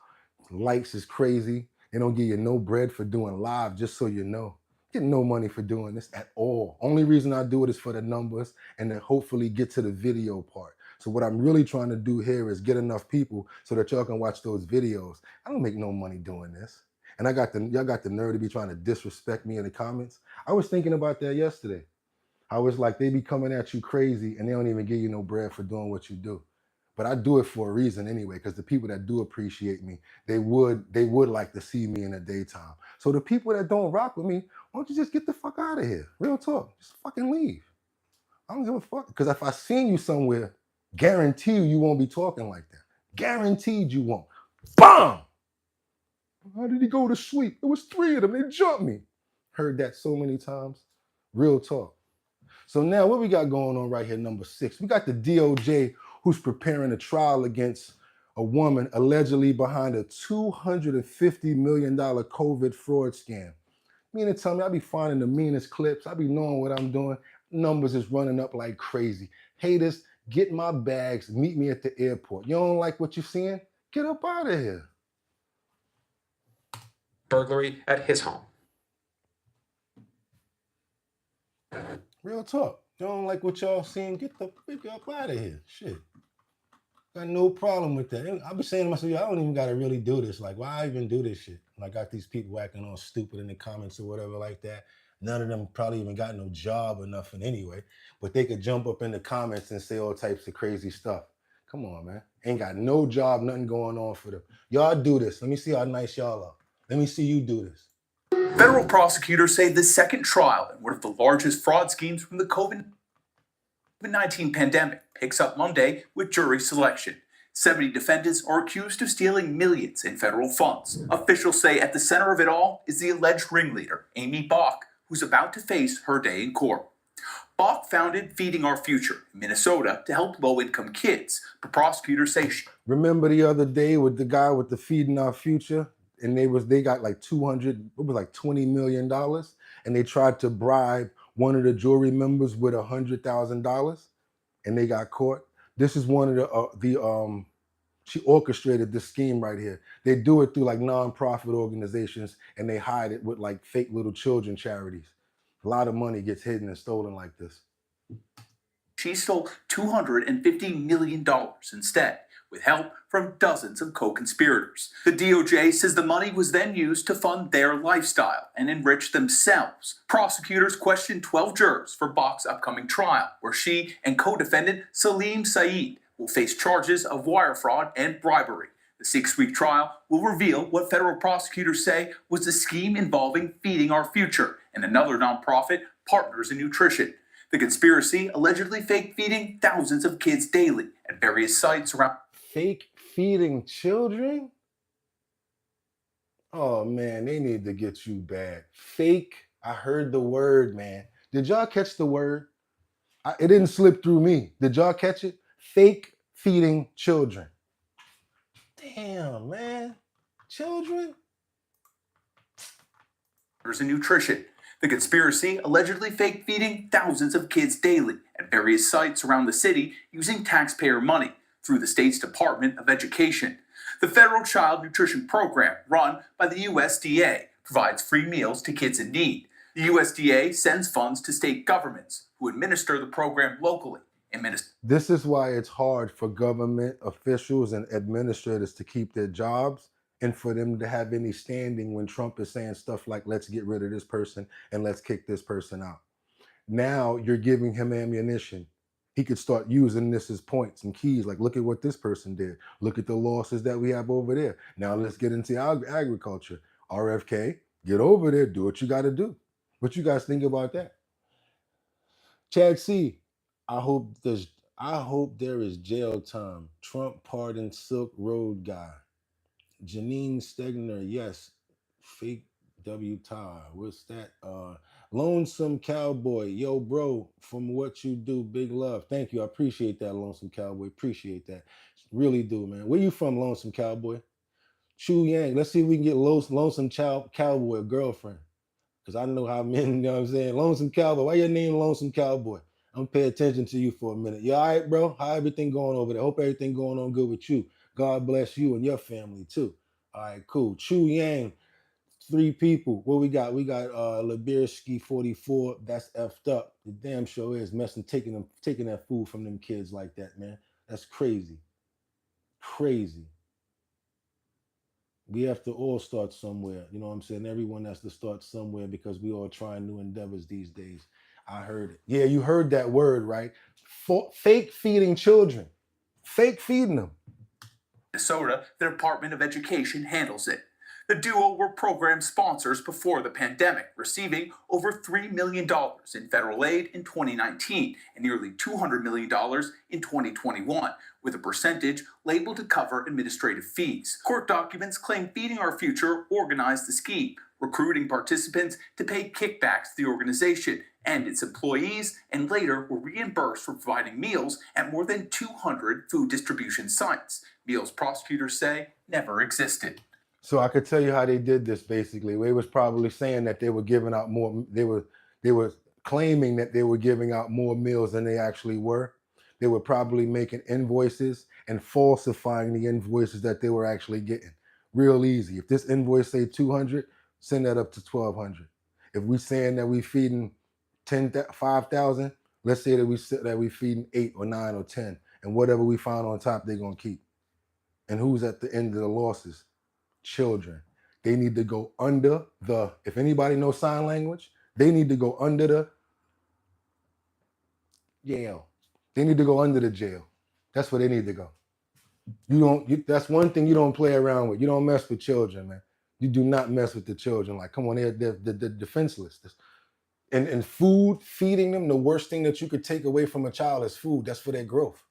Speaker 1: Likes is crazy. They don't give you no bread for doing live, just so you know. Get no money for doing this at all. Only reason I do it is for the numbers and to hopefully get to the video part. So what I'm really trying to do here is get enough people so that y'all can watch those videos. I don't make no money doing this. And y'all got the nerve to be trying to disrespect me in the comments. I was thinking about that yesterday. I was like, they be coming at you crazy and they don't even give you no bread for doing what you do. But I do it for a reason anyway, because the people that do appreciate me, they would like to see me in the daytime. So the people that don't rock with me, why don't you just get the fuck out of here? Real talk. Just fucking leave. I don't give a fuck. Because if I seen you somewhere, guarantee you won't be talking like that. Guaranteed you won't. BAM! How did he go to sleep? It was 3 of them. They jumped me. Heard that so many times. Real talk. So now what we got going on right here, number 6? We got the DOJ who's preparing a trial against a woman allegedly behind a $250 million COVID fraud scam. Meaning, tell me, I be finding the meanest clips. I be knowing what I'm doing. Numbers is running up like crazy. Haters, get my bags. Meet me at the airport. You don't like what you're seeing? Get up out of here.
Speaker 14: Burglary at his home.
Speaker 1: Real talk. You don't like what y'all seeing? Get the fuck up out of here. Shit. Got no problem with that. I be saying to myself, I don't even gotta really do this. Like, why I even do this shit? And I got these people acting all stupid in the comments or whatever like that. None of them probably even got no job or nothing anyway. But they could jump up in the comments and say all types of crazy stuff. Come on, man. Ain't got no job, nothing going on for them. Y'all do this. Let me see how nice y'all are. Let me see you do this.
Speaker 16: Federal prosecutors say the second trial in one of the largest fraud schemes from the COVID-19 pandemic picks up Monday with jury selection. 70 defendants are accused of stealing millions in federal funds. Officials say at the center of it all is the alleged ringleader, Amy Bach, who's about to face her day in court. Bach founded Feeding Our Future in Minnesota to help low-income kids, but prosecutors say
Speaker 1: remember the other day with the guy with the Feeding Our Future? And they got like $20 million, and they tried to bribe one of the jury members with $100,000, and they got caught. This is one of she orchestrated this scheme right here. They do it through like nonprofit organizations, and they hide it with like fake little children charities. A lot of money gets hidden and stolen like this.
Speaker 16: she stole $250 million instead, with help from dozens of co-conspirators. The DOJ says the money was then used to fund their lifestyle and enrich themselves. Prosecutors questioned 12 jurors for Bach's upcoming trial, where she and co-defendant Salim Saeed will face charges of wire fraud and bribery. The 6-week trial will reveal what federal prosecutors say was a scheme involving Feeding Our Future and another nonprofit, Partners in Nutrition. The conspiracy allegedly fake feeding thousands of kids daily at various sites around.
Speaker 1: Fake feeding children? Oh man, they need to get you bad. Fake I heard the word, man. Did y'all catch the word? It didn't slip through me. Did y'all catch it? Fake feeding children. Damn, man. Children?
Speaker 16: In nutrition. The conspiracy allegedly fake feeding thousands of kids daily at various sites around the city using taxpayer money through the state's Department of Education. The federal child nutrition program, run by the U.S.A, provides free meals to kids in need. The U.S.A sends funds to state governments who administer the program locally.
Speaker 1: This is why it's hard for government officials and administrators to keep their jobs and for them to have any standing when Trump is saying stuff like, let's get rid of this person and let's kick this person out. Now you're giving him ammunition. He could start using this as points and keys, like, look at what this person did. Look at the losses that we have over there. Now let's get into agriculture. RFK, get over there, do what you got to do. What you guys think about that? Chad C, I hope there is jail time. Trump pardoned Silk Road guy. Janine Stegner, yes. Fake W. Ty. What's that? Lonesome Cowboy. Yo, bro, from what you do, big love. Thank you. I appreciate that, Lonesome Cowboy. Appreciate that. Really do, man. Where you from, Lonesome Cowboy? Chu Yang. Let's see if we can get Lonesome Cowboy a girlfriend. Because I know how men, you know what I'm saying? Lonesome Cowboy. Why your name Lonesome Cowboy? I'm pay attention to you for a minute. You all right, bro? How everything going over there? Hope everything going on good with you. God bless you and your family too. All right, cool. Chu Yang, 3 people. What we got? We got Libersky 44. That's effed up. The damn show is messing, taking that food from them kids like that, man. That's crazy. Crazy. We have to all start somewhere. You know what I'm saying? Everyone has to start somewhere because we all trying new endeavors these days. I heard it. Yeah, you heard that word, right? Fake feeding children. Fake feeding them.
Speaker 16: Minnesota, the Department of Education handles it. The duo were program sponsors before the pandemic, receiving over $3 million in federal aid in 2019 and nearly $200 million in 2021, with a percentage labeled to cover administrative fees. Court documents claim Feeding Our Future organized the scheme, recruiting participants to pay kickbacks to the organization and its employees, and later were reimbursed for providing meals at more than 200 food distribution sites. Meals prosecutors say never existed.
Speaker 1: So I could tell you how they did this. Basically, they was probably saying that they were giving out more. They were claiming that they were giving out more meals than they actually were. They were probably making invoices and falsifying the invoices that they were actually getting. Real easy. If this invoice say 200, send that up to 1,200. If we saying that we feeding 5,000, let's say that we feeding 8 or 9 or 10, and whatever we find on top, they're gonna keep. And who's at the end of the losses? Children. They need to go under the, if anybody knows sign language, they need to go under the jail. They need to go under the jail. That's where they need to go. That's one thing you don't play around with. You don't mess with children, man. You do not mess with the children. Like, come on, they're defenseless. And food, feeding them, the worst thing that you could take away from a child is food. That's for their growth.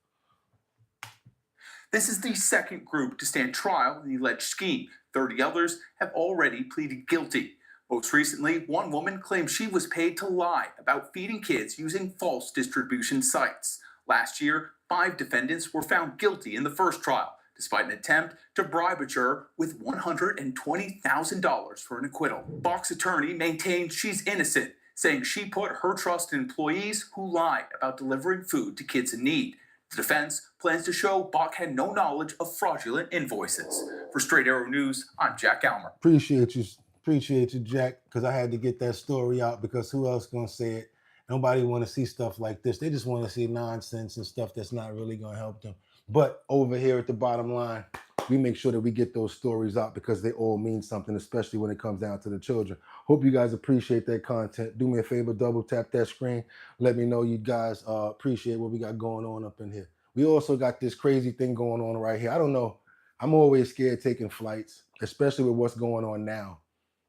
Speaker 16: This is the second group to stand trial in the alleged scheme. 30 others have already pleaded guilty. Most recently, one woman claimed she was paid to lie about feeding kids using false distribution sites. Last year, 5 defendants were found guilty in the first trial, despite an attempt to bribe a juror with $120,000 for an acquittal. Bach's attorney maintains she's innocent, saying she put her trust in employees who lied about delivering food to kids in need. The defense plans to show Bach had no knowledge of fraudulent invoices. For Straight Arrow News, I'm Jack Almer.
Speaker 1: Appreciate you, Jack, because I had to get that story out because who else gonna say it? Nobody want to see stuff like this. They just want to see nonsense and stuff that's not really gonna help them. But over here at the bottom line, we make sure that we get those stories out because they all mean something, especially when it comes down to the children. Hope you guys appreciate that content. Do me a favor, double tap that screen. Let me know you guys appreciate what we got going on up in here. We also got this crazy thing going on right here. I don't know. I'm always scared taking flights, especially with what's going on now.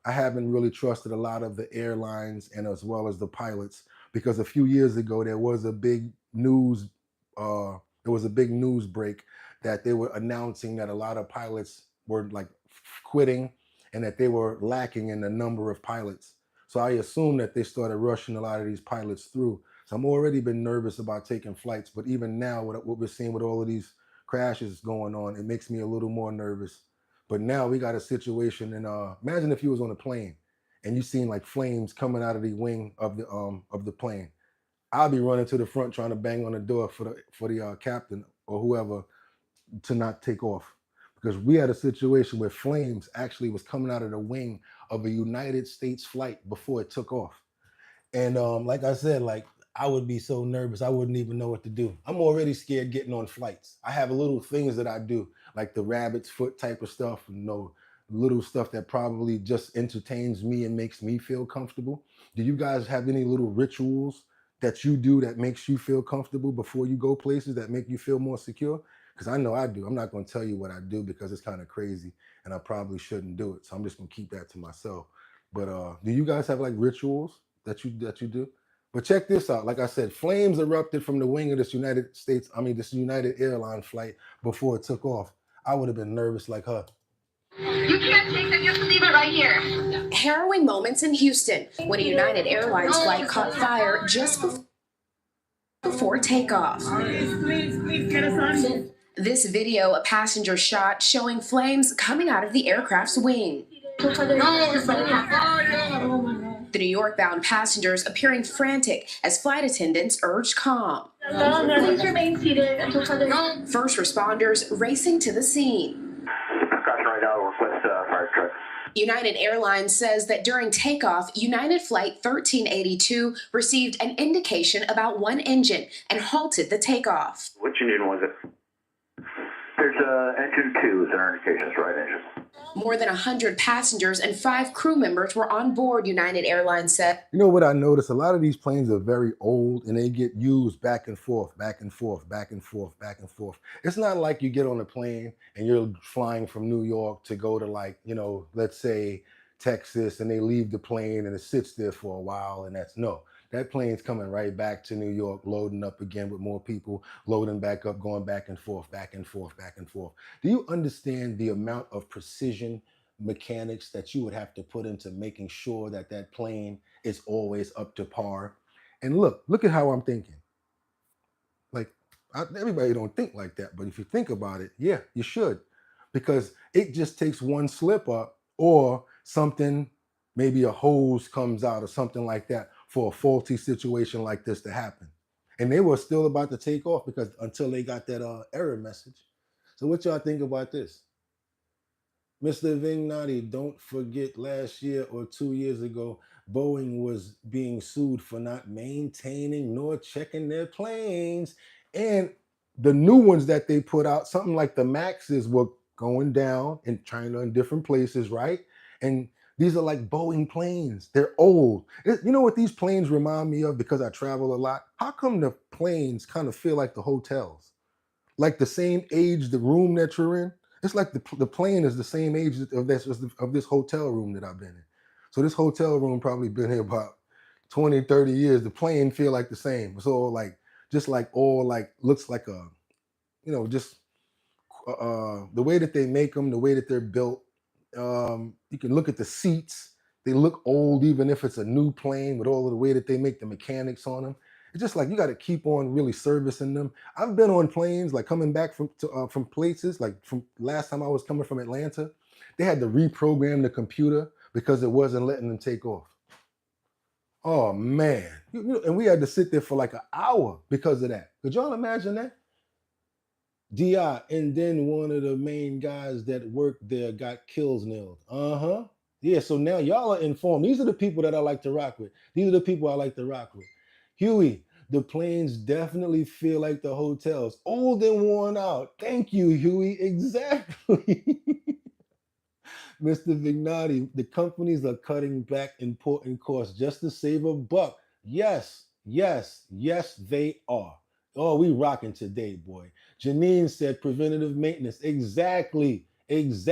Speaker 1: I haven't really trusted a lot of the airlines and as well as the pilots because a few years ago there was a big news break that they were announcing that a lot of pilots were like quitting and that they were lacking in the number of pilots. So I assume that they started rushing a lot of these pilots through. So I'm already been nervous about taking flights, but even now, what we're seeing with all of these crashes going on, it makes me a little more nervous. But now we got a situation, and imagine if you was on a plane and you seen like flames coming out of the wing of the plane. I'll be running to the front trying to bang on the door for the captain or whoever to not take off, because we had a situation where flames actually was coming out of the wing of a United States flight before it took off. And like I said, like I would be so nervous, I wouldn't even know what to do. I'm already scared getting on flights. I have little things that I do, like the rabbit's foot type of stuff, little stuff that probably just entertains me and makes me feel comfortable. Do you guys have any little rituals that you do that makes you feel comfortable before you go places, that make you feel more secure? Because I know I do. I'm not going to tell you what I do because it's kind of crazy and I probably shouldn't do it. So I'm just going to keep that to myself. But do you guys have like rituals that you do? But check this out. Like I said, flames erupted from the wing of this this United Airlines flight before it took off. I would have been nervous like her.
Speaker 17: You can't take them, you have to leave it right here.
Speaker 18: Harrowing moments in Houston when a United Airlines flight caught fire just before takeoff.
Speaker 17: Please get us on.
Speaker 18: This video a passenger shot showing flames coming out of the aircraft's wing. The New York-bound passengers appearing frantic as flight attendants urged calm.
Speaker 17: Please remain seated until further.
Speaker 18: First responders racing to the scene.
Speaker 19: Right now, request fire truck.
Speaker 18: United Airlines says that during takeoff, United Flight 1382 received an indication about one engine and halted the takeoff.
Speaker 19: Which engine was it? There's engine 2 is our indications, right engine.
Speaker 18: More than 100 passengers and 5 crew members were on board, United Airlines said.
Speaker 1: You know what I noticed? A lot of these planes are very old and they get used back and forth, back and forth, back and forth, back and forth. It's not like you get on a plane and you're flying from New York to go to let's say Texas, and they leave the plane and it sits there for a while and that plane's coming right back to New York, loading up again with more people, loading back up, going back and forth, back and forth, back and forth. Do you understand the amount of precision mechanics that you would have to put into making sure that that plane is always up to par? And look at how I'm thinking. Everybody don't think like that, but if you think about it, yeah, you should. Because it just takes one slip up or something, maybe a hose comes out or something like that, for a faulty situation like this to happen. And they were still about to take off because until they got that error message. So what y'all think about this? Mr. Vignati, don't forget last year or 2 years ago, Boeing was being sued for not maintaining nor checking their planes. And the new ones that they put out, something like the Maxes, were going down in China and different places, right? And these are like Boeing planes. They're old. You know what these planes remind me of, because I travel a lot? How come the planes kind of feel like the hotels? Like the same age, the room that you're in? It's like the plane is the same age of this hotel room that I've been in. So this hotel room probably been here about 20, 30 years. The plane feel like the same. It's all looks like the way that they make them, the way that they're built. You can look at the seats. They look old, even if it's a new plane, with all of the way that they make the mechanics on them. It's just like you got to keep on really servicing them. I've been on planes, like coming back from places, like from last time I was coming from Atlanta, they had to reprogram the computer because it wasn't letting them take off. Oh man, and we had to sit there for like an hour because of that. Could y'all imagine that? DI, and then one of the main guys that worked there got kills nailed. Yeah, so now y'all are informed. These are the people that I like to rock with. These are the people I like to rock with. Huey, the planes definitely feel like the hotels. Old and worn out. Thank you, Huey. Exactly. Mr. Vignati, the companies are cutting back important costs just to save a buck. Yes, they are. Oh, we rocking today, boy. Janine said preventative maintenance. Exactly. Where's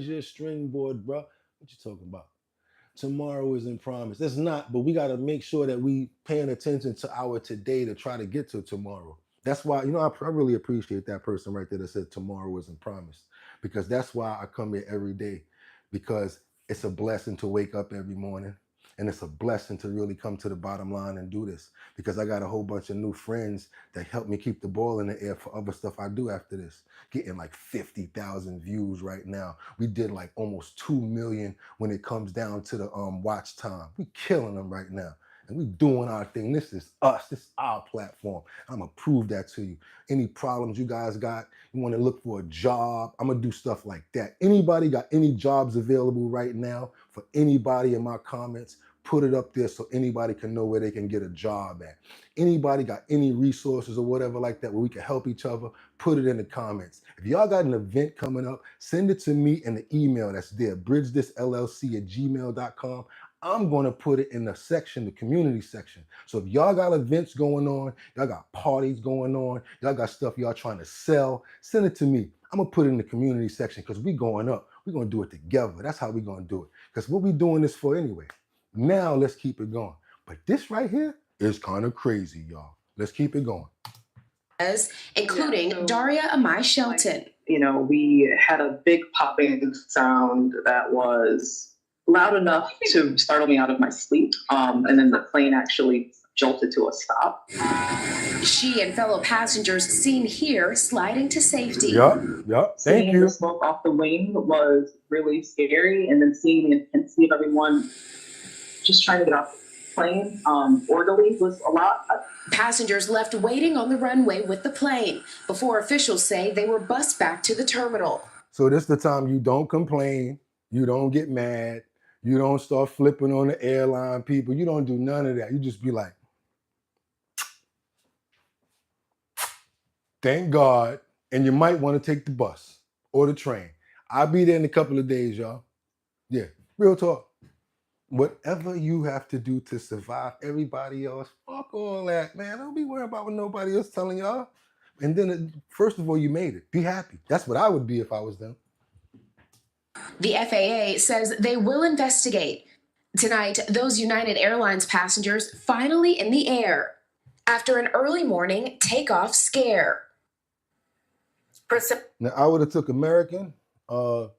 Speaker 1: your string board, bro? What you talking about? Tomorrow isn't promised. It's not, but we got to make sure that we paying attention to our today to try to get to tomorrow. That's why, I really appreciate that person right there that said tomorrow isn't promised, because that's why I come here every day, because It's a blessing to wake up every morning. And it's a blessing to really come to the bottom line and do this, because I got a whole bunch of new friends that help me keep the ball in the air for other stuff I do after this. Getting like 50,000 views right now. We did like almost 2 million when it comes down to the watch time. We killing them right now. And we doing our thing. This is us. This is our platform. I'm going to prove that to you. Any problems you guys got, you want to look for a job, I'm going to do stuff like that. Anybody got any jobs available right now for anybody in my comments? Put it up there so anybody can know where they can get a job at. Anybody got any resources or whatever like that where we can help each other? Put it in the comments. If y'all got an event coming up, send it to me in the email that's there, bridgethisllc@gmail.com. I'm going to put it in the section, the community section. So if y'all got events going on, y'all got parties going on, y'all got stuff y'all trying to sell, send it to me. I'm going to put it in the community section because we going up. We're going to do it together. That's how we're going to do it. Because what we doing this for anyway. Now let's keep it going. But this right here is kind of crazy, y'all. Let's keep it going.
Speaker 18: Including Daria Amai Shelton.
Speaker 20: You know, we had a big popping sound that was loud enough to startle me out of my sleep. And then the plane actually jolted to a stop.
Speaker 18: She and fellow passengers seen here sliding to safety.
Speaker 1: Yup. Thank you.
Speaker 20: Seeing the smoke off the wing was really scary. And then seeing the intensity of everyone just trying to get off the plane, orderly was a lot.
Speaker 18: Passengers left waiting on the runway with the plane before officials say they were bused back to the terminal.
Speaker 1: So this is the time you don't complain, you don't get mad, you don't start flipping on the airline people, you don't do none of that. You just be like, thank God, and you might want to take the bus or the train. I'll be there in a couple of days, y'all. Yeah, real talk. Whatever you have to do to survive everybody else, fuck all that, man. Don't be worried about what nobody else telling y'all. And then, first of all, you made it. Be happy. That's what I would be if I was them.
Speaker 18: The FAA says they will investigate. Tonight, those United Airlines passengers finally in the air after an early morning takeoff scare.
Speaker 1: Now, I would have took American,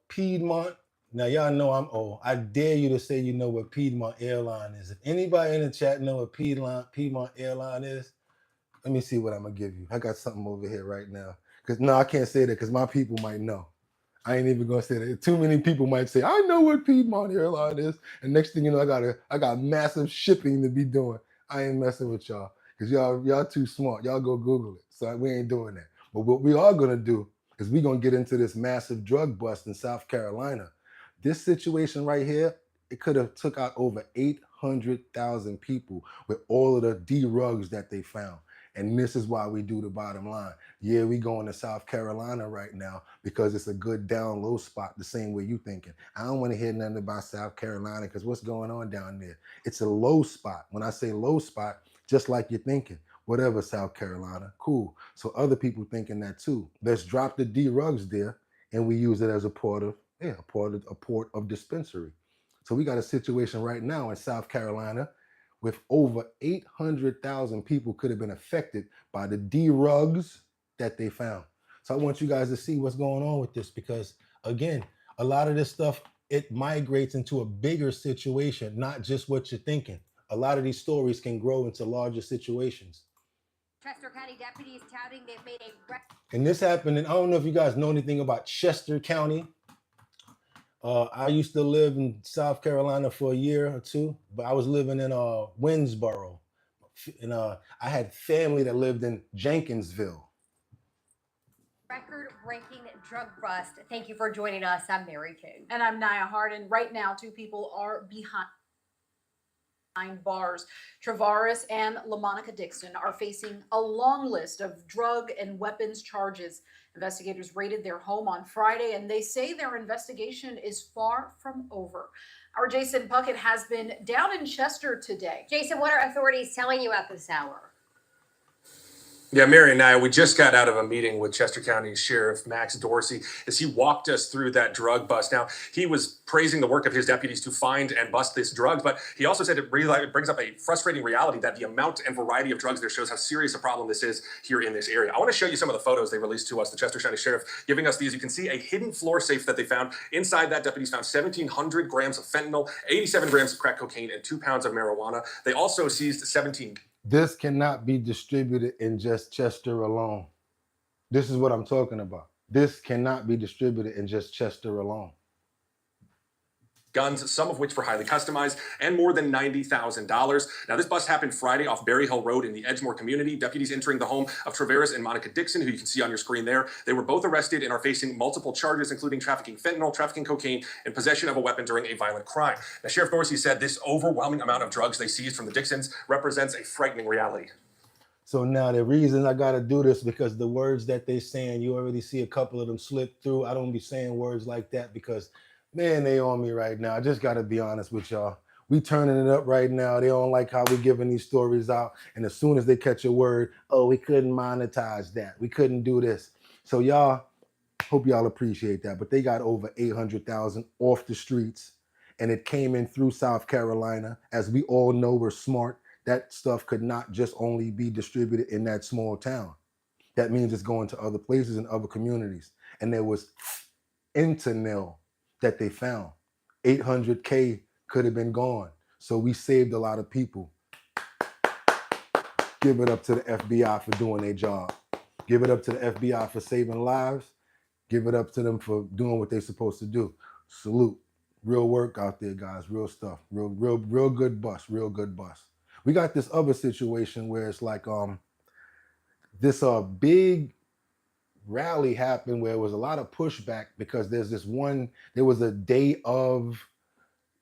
Speaker 1: Piedmont. Now, y'all know I'm old. I dare you to say you know what Piedmont Airline is. If anybody in the chat know what Piedmont Airline is, let me see what I'm going to give you. I got something over here right now. No, I can't say that because my people might know. I ain't even going to say that. Too many people might say, I know what Piedmont Airline is. And next thing you know, I got massive shipping to be doing. I ain't messing with y'all because y'all too smart. Y'all go Google it. So we ain't doing that. But what we are going to do is we're going to get into this massive drug bust in South Carolina. This situation right here, it could have took out over 800,000 people with all of the drugs that they found. And this is why we do the bottom line. Yeah, we going to South Carolina right now because it's a good down low spot, the same way you thinking. I don't want to hear nothing about South Carolina because what's going on down there? It's a low spot. When I say low spot, just like you're thinking, whatever, South Carolina, cool. So other people thinking that too. Let's drop the drugs there and we use it as a port of dispensary. So we got a situation right now in South Carolina with over 800,000 people could have been affected by the drugs that they found. So I want you guys to see what's going on with this because, again, a lot of this stuff, it migrates into a bigger situation, not just what you're thinking. A lot of these stories can grow into larger situations.
Speaker 21: Chester County deputies touting they've made a...
Speaker 1: And this happened, and I don't know if you guys know anything about Chester County. I used to live in South Carolina for a year or two, but I was living in Winsboro. And I had family that lived in Jenkinsville.
Speaker 21: Record-breaking drug bust. Thank you for joining us. I'm Mary King.
Speaker 7: And I'm Nia Harden. Right now, 2 people are behind bars. Travaris and LaMonica Dixon are facing a long list of drug and weapons charges. Investigators raided their home on Friday, and they say their investigation is far from over. Our Jason Puckett has been down in Chester today.
Speaker 21: Jason, what are authorities telling you at this hour?
Speaker 2: Yeah, Mary and I, we just got out of a meeting with Chester County Sheriff Max Dorsey as he walked us through that drug bust. Now, he was praising the work of his deputies to find and bust this drugs, but he also said it brings up a frustrating reality that the amount and variety of drugs there shows how serious a problem this is here in this area. I want to show you some of the photos they released to us, the Chester County Sheriff giving us these. You can see a hidden floor safe that they found. Inside that, deputies found 1,700 grams of fentanyl, 87 grams of crack cocaine, and 2 pounds of marijuana. They also seized 17.
Speaker 1: This cannot be distributed in just Chester alone. This is what I'm talking about. This cannot be distributed in just Chester alone.
Speaker 2: Guns, some of which were highly customized, and more than $90,000. Now, this bust happened Friday off Berry Hill Road in the Edgemore community. Deputies entering the home of Traveris and Monica Dixon, who you can see on your screen there. They were both arrested and are facing multiple charges, including trafficking fentanyl, trafficking cocaine, and possession of a weapon during a violent crime. Now, Sheriff Dorsey said this overwhelming amount of drugs they seized from the Dixons represents a frightening reality.
Speaker 1: So now the reason I got to do this, because the words that they saying, you already see a couple of them slip through. I don't be saying words like that because, man, they on me right now. I just got to be honest with y'all. We turning it up right now. They don't like how we giving these stories out. And as soon as they catch a word, oh, we couldn't monetize that. We couldn't do this. So y'all, hope y'all appreciate that. But they got over 800,000 off the streets. And it came in through South Carolina. As we all know, we're smart. That stuff could not just only be distributed in that small town. That means it's going to other places and other communities. And there was fentanyl that they found. 800K could have been gone. So we saved a lot of people. Give it up to the FBI for doing their job. Give it up to the FBI for saving lives. Give it up to them for doing what they're supposed to do. Salute. Real work out there, guys. Real stuff. Real good bust. Real good bust. We got this other situation where it's like this big rally happened where there was a lot of pushback because there was a day of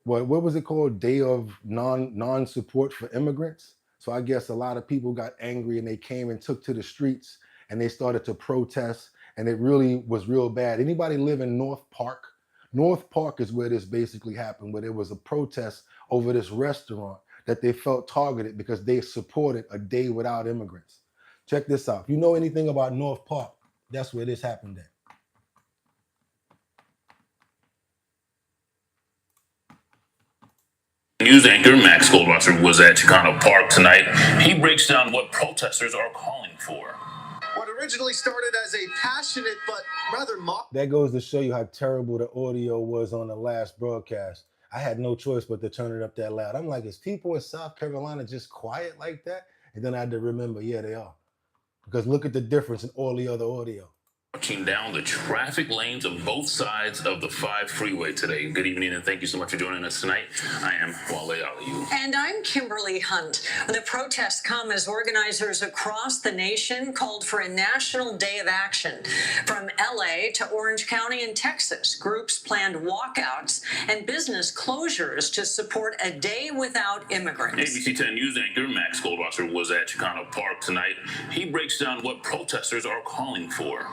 Speaker 1: what was it called? Day of non-support for immigrants. So I guess a lot of people got angry and they came and took to the streets and they started to protest, and it really was real bad. Anybody live in North Park? North Park is where this basically happened, where there was a protest over this restaurant that they felt targeted because they supported a day without immigrants. Check this out. If you know anything about North Park, that's where this happened at.
Speaker 22: News anchor Max Goldwasser was at Chicano Park tonight. He breaks down what protesters are calling for.
Speaker 23: What originally started as a passionate but rather
Speaker 1: That goes to show you how terrible the audio was on the last broadcast. I had no choice but to turn it up that loud. I'm like, is people in South Carolina just quiet like that? And then I had to remember, yeah, they are. Because look at the difference in all the other audio.
Speaker 22: Marching down the traffic lanes of both sides of the 5 freeway today. Good evening, and thank you so much for joining us tonight. I am Wale Aliyu.
Speaker 24: And I'm Kimberly Hunt. The protests come as organizers across the nation called for a national day of action. From LA to Orange County in Texas, groups planned walkouts and business closures to support a day without immigrants.
Speaker 22: ABC 10 News anchor Max Goldwasser was at Chicano Park tonight. He breaks down what protesters are calling for.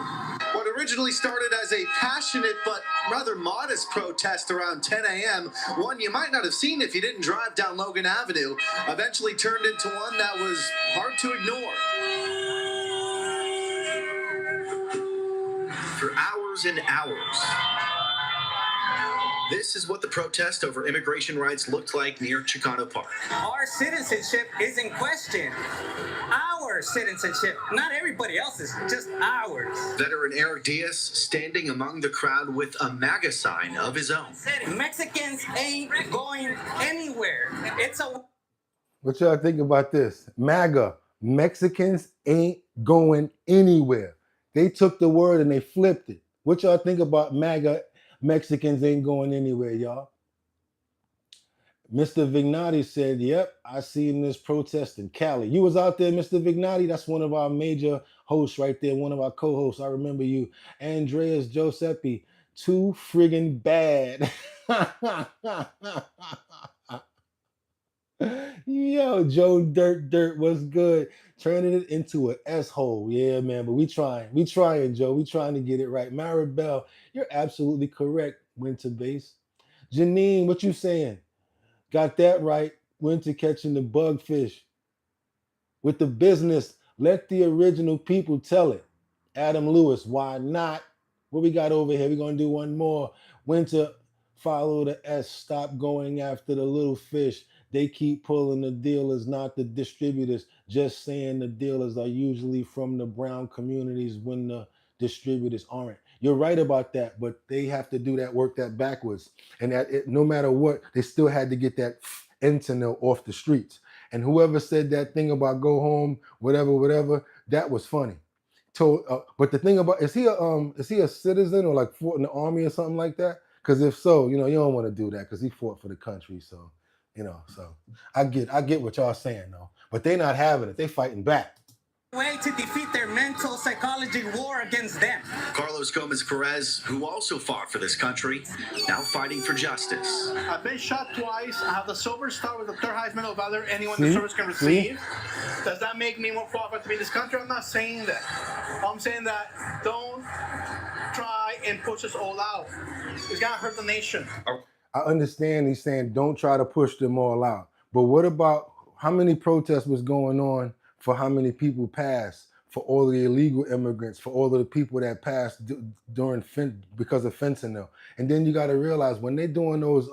Speaker 23: What originally started as a passionate but rather modest protest around 10 a.m., one you might not have seen if you didn't drive down Logan Avenue, eventually turned into one that was hard to ignore. For hours and hours. This is what the protest over immigration rights looked like near Chicano Park.
Speaker 25: Our citizenship is in question. Our citizenship, not everybody else's, just ours.
Speaker 23: Veteran Eric Diaz standing among the crowd with a MAGA sign of his own.
Speaker 25: Mexicans ain't going anywhere. It's a...
Speaker 1: What y'all think about this? MAGA, Mexicans ain't going anywhere. They took the word and they flipped it. What y'all think about MAGA? Mexicans ain't going anywhere, y'all. Mr. Vignati said, yep, I seen this protest in Cali. You was out there, Mr. Vignati? That's one of our major hosts right there, one of our co-hosts. I remember you. Andreas Giuseppe, too friggin' bad. Yo, Joe Dirt was good. Turning it into an S-hole. Yeah, man, but we trying, Joe. We trying to get it right. Maribel, you're absolutely correct, Winter Base. Janine, what you saying? Got that right. Winter catching the bug fish with the business Let the original people tell it. Adam Lewis, why not? What we got over here? We're going to do one more. Winter, follow the S. Stop going after the little fish. They keep pulling the dealers, not the distributors. Just saying the dealers are usually from the brown communities when the distributors aren't. You're right about that, but they have to do that, work that backwards. And no matter what, they still had to get that fentanyl off the streets. And whoever said that thing about go home, whatever, that was funny. But the thing about, is he a citizen or like fought in the army or something like that? Because if so, you don't want to do that because he fought for the country. So, so I get what y'all saying though. But they not having it. They fighting back.
Speaker 25: Way to defeat their mental psychology war against them.
Speaker 23: Carlos Gomez Perez, who also fought for this country, now fighting for justice.
Speaker 12: I've been shot twice. I have the Silver Star with the third highest medal of valor anyone in the service can receive. Does that make me more qualified to be in this country? I'm not saying that. I'm saying that don't try and push us all out. It's gonna hurt the nation.
Speaker 1: I understand he's saying don't try to push them all out. But what about how many protests was going on for how many people passed, for all the illegal immigrants, for all of the people that passed because of fentanyl? And then you got to realize when they're doing those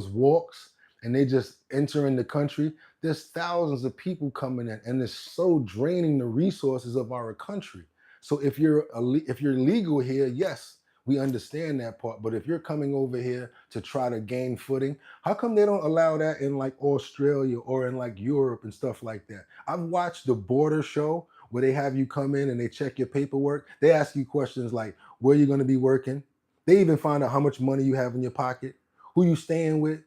Speaker 1: walks and they just entering the country, there's thousands of people coming in, and it's so draining the resources of our country. So if you're legal here, yes, we understand that part. But if you're coming over here to try to gain footing, how come they don't allow that in like Australia or in like Europe and stuff like that? I've watched the border show where they have you come in and they check your paperwork. They ask you questions like, where you going to be working? They even find out how much money you have in your pocket, who you staying with,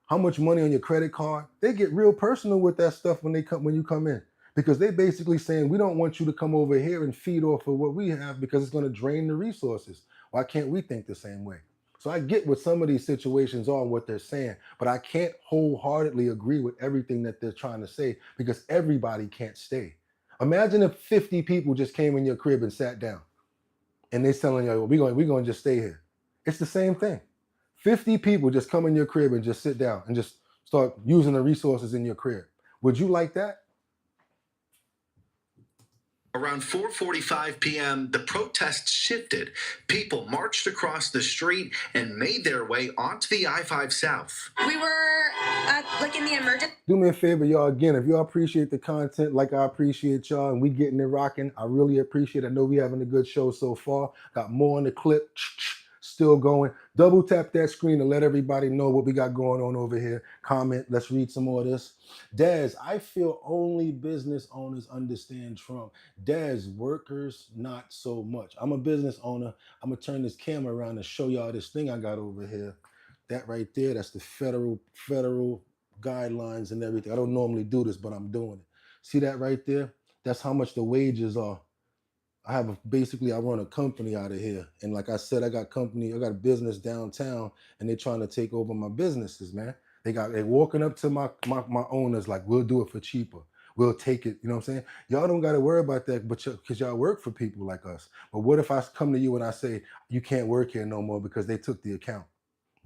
Speaker 1: how much money on your credit card. They get real personal with that stuff when you come in. Because they basically saying, we don't want you to come over here and feed off of what we have because it's going to drain the resources. Why can't we think the same way? So I get what some of these situations are and what they're saying, but I can't wholeheartedly agree with everything that they're trying to say because everybody can't stay. Imagine if 50 people just came in your crib and sat down and they're telling you, well, we're going to just stay here. It's the same thing. 50 people just come in your crib and just sit down and just start using the resources in your crib. Would you like that?
Speaker 23: Around 4:45 p.m., the protests shifted. People marched across the street and made their way onto the I-5 South.
Speaker 18: We were in the emergency.
Speaker 1: Do me a favor, y'all. Again, if y'all appreciate the content like I appreciate y'all and we getting it rocking, I really appreciate it. I know we having a good show so far. Got more on the clip. Still going. Double tap that screen to let everybody know what we got going on over here. Comment. Let's read some more of this. Dez, I feel only business owners understand Trump. Dez, workers not so much. I'm a business owner. I'm gonna turn this camera around and show y'all this thing I got over here. That right there, that's the federal guidelines and everything. I don't normally do this, but I'm doing it. See that right there? That's how much the wages are. I run a company out of here. And like I said, I got a business downtown and they're trying to take over my businesses, man. They're walking up to my owners like, we'll do it for cheaper. We'll take it. You know what I'm saying? Y'all don't got to worry about that because y'all work for people like us. But what if I come to you and I say, you can't work here no more because they took the account?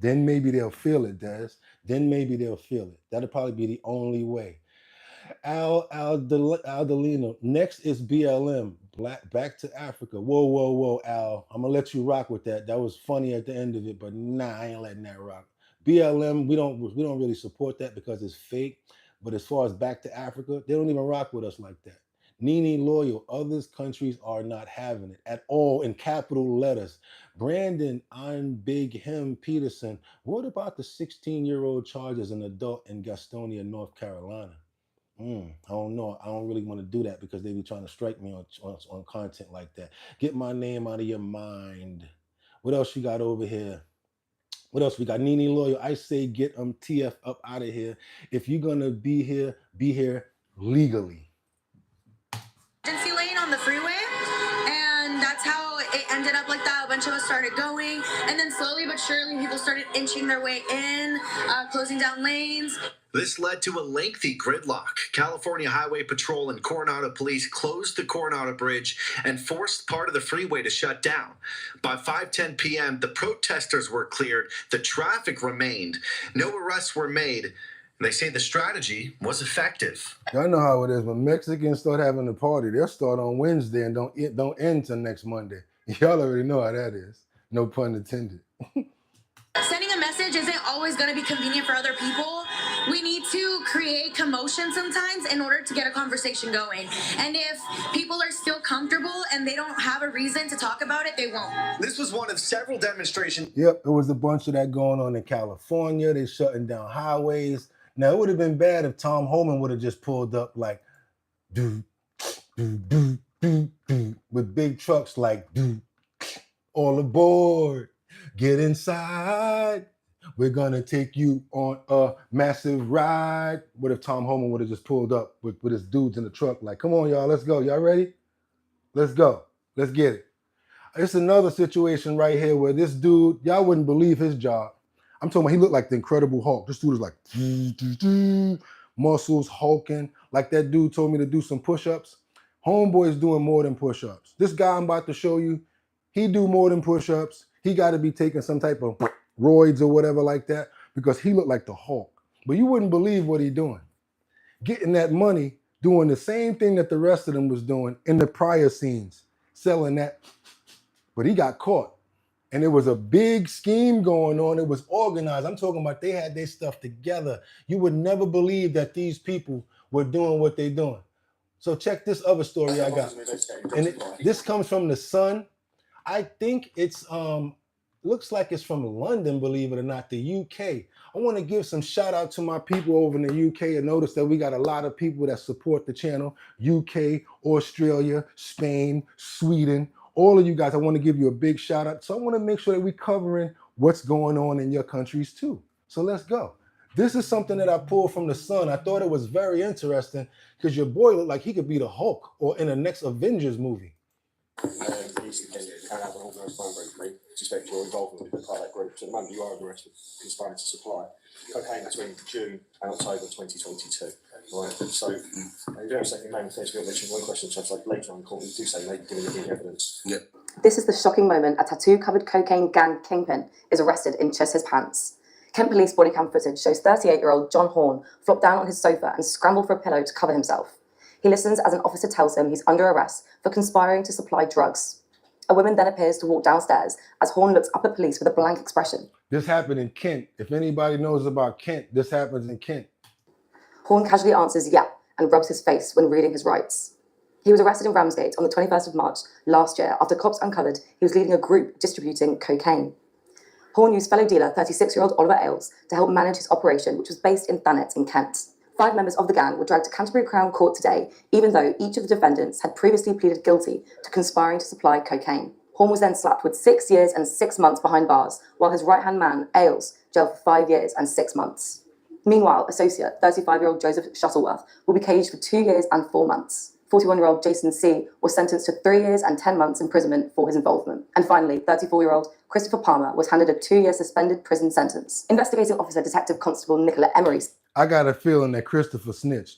Speaker 1: Then maybe they'll feel it, Des. Then maybe they'll feel it. That'll probably be the only way. Aldelino. Next is BLM. Back to Africa. Whoa, Al. I'm gonna let you rock with that. That was funny at the end of it, but nah, I ain't letting that rock. BLM, we don't really support that because it's fake. But as far as back to Africa, they don't even rock with us like that. Nene Loyal, other countries are not having it at all in capital letters. Brandon, I'm Big Him Peterson. What about the 16-year-old charged as an adult in Gastonia, North Carolina? I don't know. I don't really want to do that because they be trying to strike me on content like that. Get my name out of your mind. What else you got over here? What else we got? Nene Loyal. I say get TF up out of here. If you're going to be here legally.
Speaker 18: Emergency lane on the freeway, and that's how it ended up like that. A bunch of us started going, and then slowly but surely people started inching their way in, closing down lanes.
Speaker 23: This led to a lengthy gridlock. California Highway Patrol and Coronado Police closed the Coronado Bridge and forced part of the freeway to shut down. By 5:10 p.m., the protesters were cleared. The traffic remained. No arrests were made. They say the strategy was effective.
Speaker 1: Y'all know how it is. When Mexicans start having a party, they'll start on Wednesday and don't end till next Monday. Y'all already know how that is. No pun intended.
Speaker 18: Sending a message isn't always going to be convenient for other people. We need to create commotion sometimes in order to get a conversation going. And if people are still comfortable and they don't have a reason to talk about it, they won't.
Speaker 23: This was one of several demonstrations.
Speaker 1: Yep, there was a bunch of that going on in California. They shutting down highways. Now, it would have been bad if Tom Holman would have just pulled up like, do, do, do, do, do, with big trucks like, do, all aboard, get inside. We're going to take you on a massive ride. What if Tom Holman would have just pulled up with his dudes in the truck like, come on, y'all, let's go. Y'all ready? Let's go. Let's get it. It's another situation right here where this dude, y'all wouldn't believe his job. I'm talking about he looked like the Incredible Hulk. This dude is like, muscles hulking. Like that dude told me to do some push-ups. Homeboy's doing more than push-ups. This guy I'm about to show you, he do more than push-ups. He got to be taking some type of roids or whatever like that because he looked like the Hulk. But you wouldn't believe what he doing. Getting that money, doing the same thing that the rest of them was doing in the prior scenes, selling that. But he got caught. And it was a big scheme going on. It was organized. I'm talking about they had their stuff together. You would never believe that these people were doing what they're doing. So check this other story I got. And this comes from The Sun. I think it's looks like it's from London, believe it or not, the UK. I want to give some shout out to my people over in the UK and notice that we got a lot of people that support the channel. UK, Australia, Spain, Sweden, all of you guys, I want to give you a big shout out. So I want to make sure that we're covering what's going on in your countries too. So let's go. This is something that I pulled from The Sun. I thought it was very interesting because your boy looked like he could be the Hulk or in the next Avengers movie.
Speaker 3: Suspect your involvement with the pilot group. So at the moment you are under arrest for conspiring to supply cocaine between June and October 2022. Right. So in very second name, first we'll mention one question, so like later on in court, we do say maybe giving any evidence. Yep.
Speaker 4: This is the shocking moment a tattoo-covered cocaine gang kingpin is arrested in just his pants. Kent police body cam footage shows 38-year-old John Horn flop down on his sofa and scramble for a pillow to cover himself. He listens as an officer tells him he's under arrest for conspiring to supply drugs. A woman then appears to walk downstairs as Horn looks up at police with a blank expression.
Speaker 1: This happened in Kent. If anybody knows about Kent, this happens in Kent.
Speaker 4: Horn casually answers yeah and rubs his face when reading his rights. He was arrested in Ramsgate on the 21st of March last year after cops uncovered he was leading a group distributing cocaine. Horn used fellow dealer 36-year-old Oliver Ailes to help manage his operation, which was based in Thanet in Kent. 5 members of the gang were dragged to Canterbury Crown Court today, even though each of the defendants had previously pleaded guilty to conspiring to supply cocaine. Horn was then slapped with 6 years and 6 months behind bars, while his right-hand man, Ailes, jailed for 5 years and 6 months. Meanwhile, associate 35-year-old Joseph Shuttleworth will be caged for 2 years and 4 months. 41-year-old Jason C. was sentenced to 3 years and 10 months imprisonment for his involvement. And finally, 34-year-old Christopher Palmer was handed a 2-year suspended prison sentence. Investigating officer Detective Constable Nicola Emery.
Speaker 1: I got a feeling that Christopher snitched.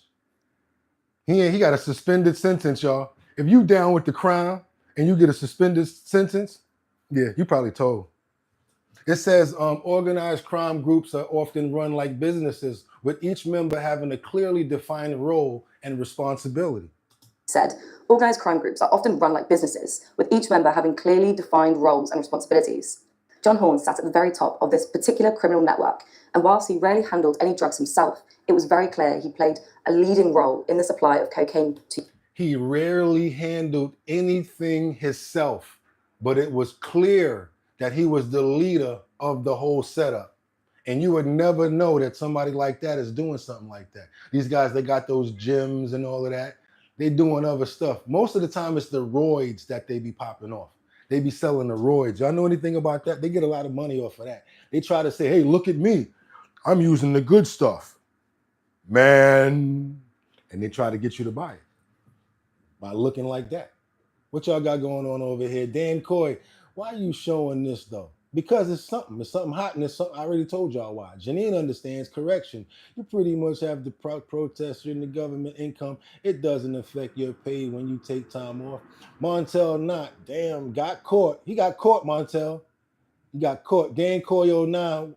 Speaker 1: He got a suspended sentence, y'all. If you down with the crime and you get a suspended sentence, yeah, you probably told. It says organized crime groups are often run like businesses, with each member having a clearly defined role and responsibility.
Speaker 4: Said, organized crime groups are often run like businesses, with each member having clearly defined roles and responsibilities. John Horn sat at the very top of this particular criminal network, and whilst he rarely handled any drugs himself, it was very clear he played a leading role in the supply of cocaine to...
Speaker 1: He rarely handled anything himself, but it was clear that he was the leader of the whole setup. And you would never know that somebody like that is doing something like that. These guys, they got those gyms and all of that. They doing other stuff. Most of the time, it's the roids that they be popping off. They be selling the roids. Y'all know anything about that? They get a lot of money off of that. They try to say, hey, look at me. I'm using the good stuff. Man. And they try to get you to buy it by looking like that. What y'all got going on over here? Dan Coy, why are you showing this though? Because it's something hot, and it's something I already told y'all why. Janine understands. Correction. You pretty much have the protester and the government income. It doesn't affect your pay when you take time off. Montel not. Damn, got caught. He got caught, Montel. He got caught. Dan Coy 09.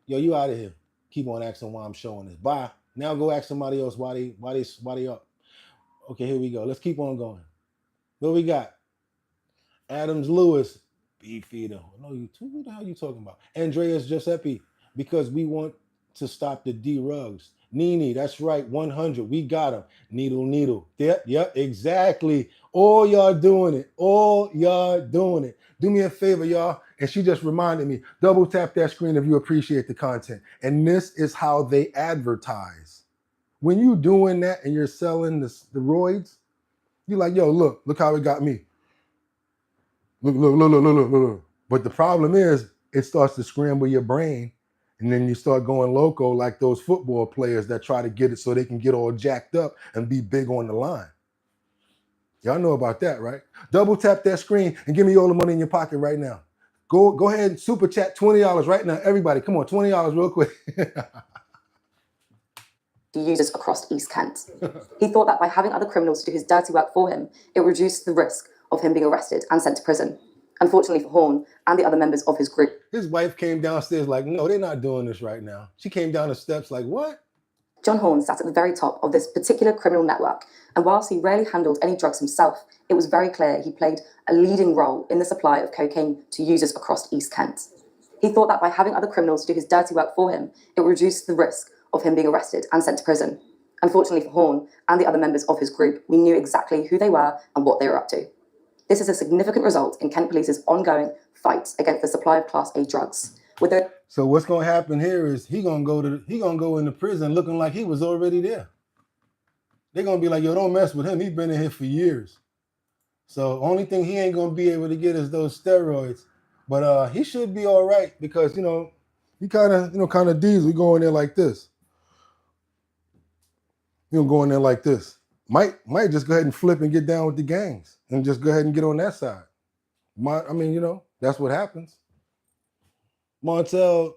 Speaker 1: Yo, you out of here. keep on asking why I'm showing this. Bye. Now go ask somebody else why they up. Okay, here we go. Let's keep on going. What we got? Adams Lewis, Beefeater. No, who the hell are you talking about? Andreas Giuseppe, because we want to stop the D-Rugs. Nene, that's right, 100. We got him. Needle. Yep, exactly. All y'all doing it. Do me a favor, y'all. And she just reminded me, double tap that screen if you appreciate the content. And this is how they advertise. When you doing that and you're selling the roids, you're like, yo, look how it got me. Look. But the problem is, it starts to scramble your brain, and then you start going loco like those football players that try to get it so they can get all jacked up and be big on the line. Y'all know about that, right? Double tap that screen and give me all the money in your pocket right now. Go ahead and super chat $20 right now. Everybody, come on, $20 real quick.
Speaker 4: Users across East Kent. He thought that by having other criminals do his dirty work for him, it reduced the risk of him being arrested and sent to prison. Unfortunately for Horn and the other members of his group.
Speaker 1: His wife came downstairs like, no, they're not doing this right now. She came down the steps like, what?
Speaker 4: John Horn sat at the very top of this particular criminal network, and whilst he rarely handled any drugs himself, it was very clear he played a leading role in the supply of cocaine to users across East Kent. He thought that by having other criminals do his dirty work for him, it reduced the risk of him being arrested and sent to prison. Unfortunately for Horn and the other members of his group, we knew exactly who they were and what they were up to. This is a significant result in Kent Police's ongoing fight against the supply of Class A drugs.
Speaker 1: So what's going to happen here is he gonna go into prison looking like he was already there. They're gonna be like, yo, don't mess with him. He's been in here for years. So only thing he ain't gonna be able to get is those steroids. But he should be all right because he kind of diesel. We go in there like this. He'll go in there like this. Might just go ahead and flip and get down with the gangs and just go ahead and get on that side. That's what happens. Montel,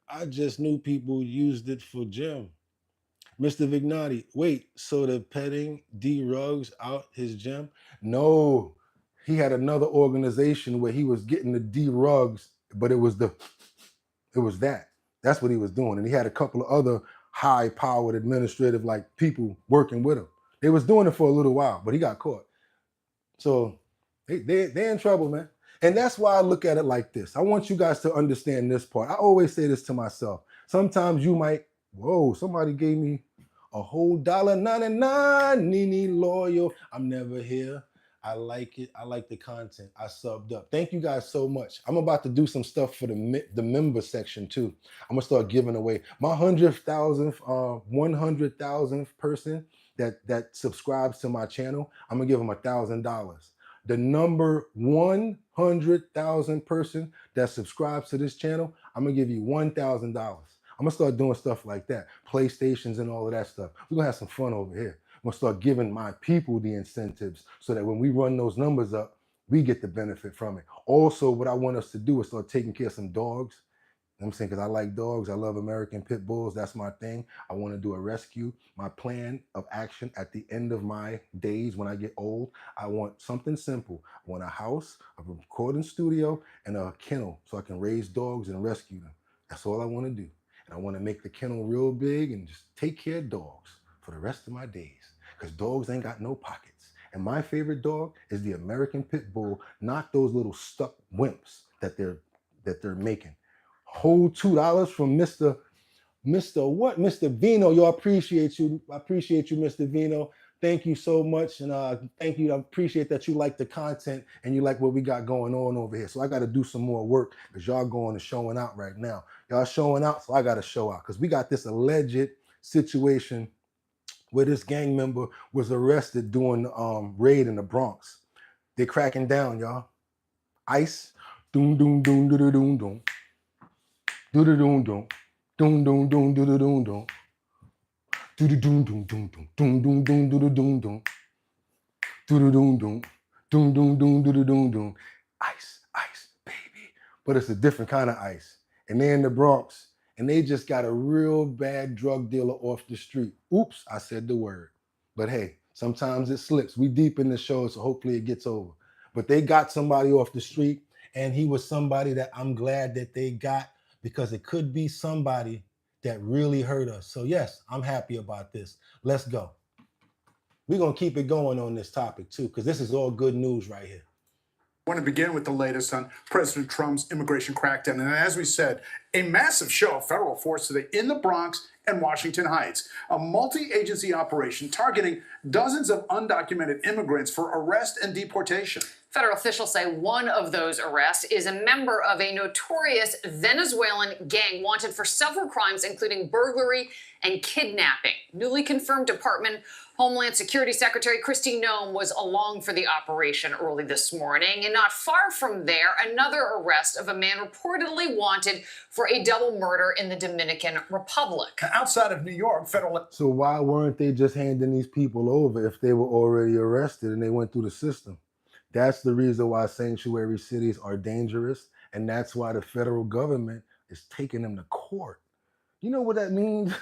Speaker 1: I just knew people used it for gym. Mr. Vignati, wait, so the petting D-Rugs out his gym? No, he had another organization where he was getting the D-Rugs, but it was that. That's what he was doing. And he had a couple of other high-powered administrative people working with him. They was doing it for a little while, but he got caught. So they're in trouble, man. And that's why I look at it like this. I want you guys to understand this part. I always say this to myself. Sometimes you might, somebody gave me a whole $1.99, Nene loyal. I'm never here. I like it. I like the content. I subbed up. Thank you guys so much. I'm about to do some stuff for the member section too. I'm gonna start giving away my 100,000th person that subscribes to my channel. I'm gonna give them $1,000. The number 100,000 person that subscribes to this channel, I'm gonna give you $1,000. I'm gonna start doing stuff like that, PlayStations and all of that stuff. We're gonna have some fun over here. I'm gonna start giving my people the incentives so that when we run those numbers up, we get the benefit from it. Also, what I want us to do is start taking care of some dogs. I'm saying, because I like dogs, I love American pit bulls, that's my thing. I want to do a rescue. My plan of action at the end of my days when I get old, I want something simple. I want a house, a recording studio, and a kennel so I can raise dogs and rescue them. That's all I want to do. And I want to make the kennel real big and just take care of dogs for the rest of my days, because dogs ain't got no pockets. And my favorite dog is the American pit bull, not those little stuck wimps that they're making. Whole $2 from Mr. Vino. Yo, I appreciate you. Mr. Vino. Thank you so much. And thank you. I appreciate that you like the content and you like what we got going on over here. So I got to do some more work because y'all going and showing out right now. Y'all showing out, so I got to show out because we got this alleged situation where this gang member was arrested doing the raid in the Bronx. They're cracking down, y'all. ICE. Doom, doom, doom, doom, doom, doom. Do do doom doom, doom doom doom do do doom doom, do do doom doom doom doom doom doom doom do do doom doom, do do doom doom, doom doom doom do do doom doom. Ice, baby. But it's a different kind of ice. And they're in the Bronx, and they just got a real bad drug dealer off the street. Oops, I said the word. But hey, sometimes it slips. We deep in the show, so hopefully it gets over. But they got somebody off the street, and he was somebody that I'm glad that they got, because it could be somebody that really hurt us. So yes, I'm happy about this. Let's go. We're going to keep it going on this topic too, because this is all good news right here.
Speaker 5: I want to begin with the latest on President Trump's immigration crackdown. And as we said, a massive show of federal force today in the Bronx and Washington Heights. A multi-agency operation targeting dozens of undocumented immigrants for arrest and deportation.
Speaker 6: Federal officials say one of those arrests is a member of a notorious Venezuelan gang wanted for several crimes, including burglary and kidnapping. Newly confirmed Department Homeland Security Secretary Kristi Noem was along for the operation early this morning. And not far from there, another arrest of a man reportedly wanted for a double murder in the Dominican Republic.
Speaker 5: Outside of New York, federal...
Speaker 1: So why weren't they just handing these people over if they were already arrested and they went through the system? That's the reason why sanctuary cities are dangerous, and that's why the federal government is taking them to court. You know what that means?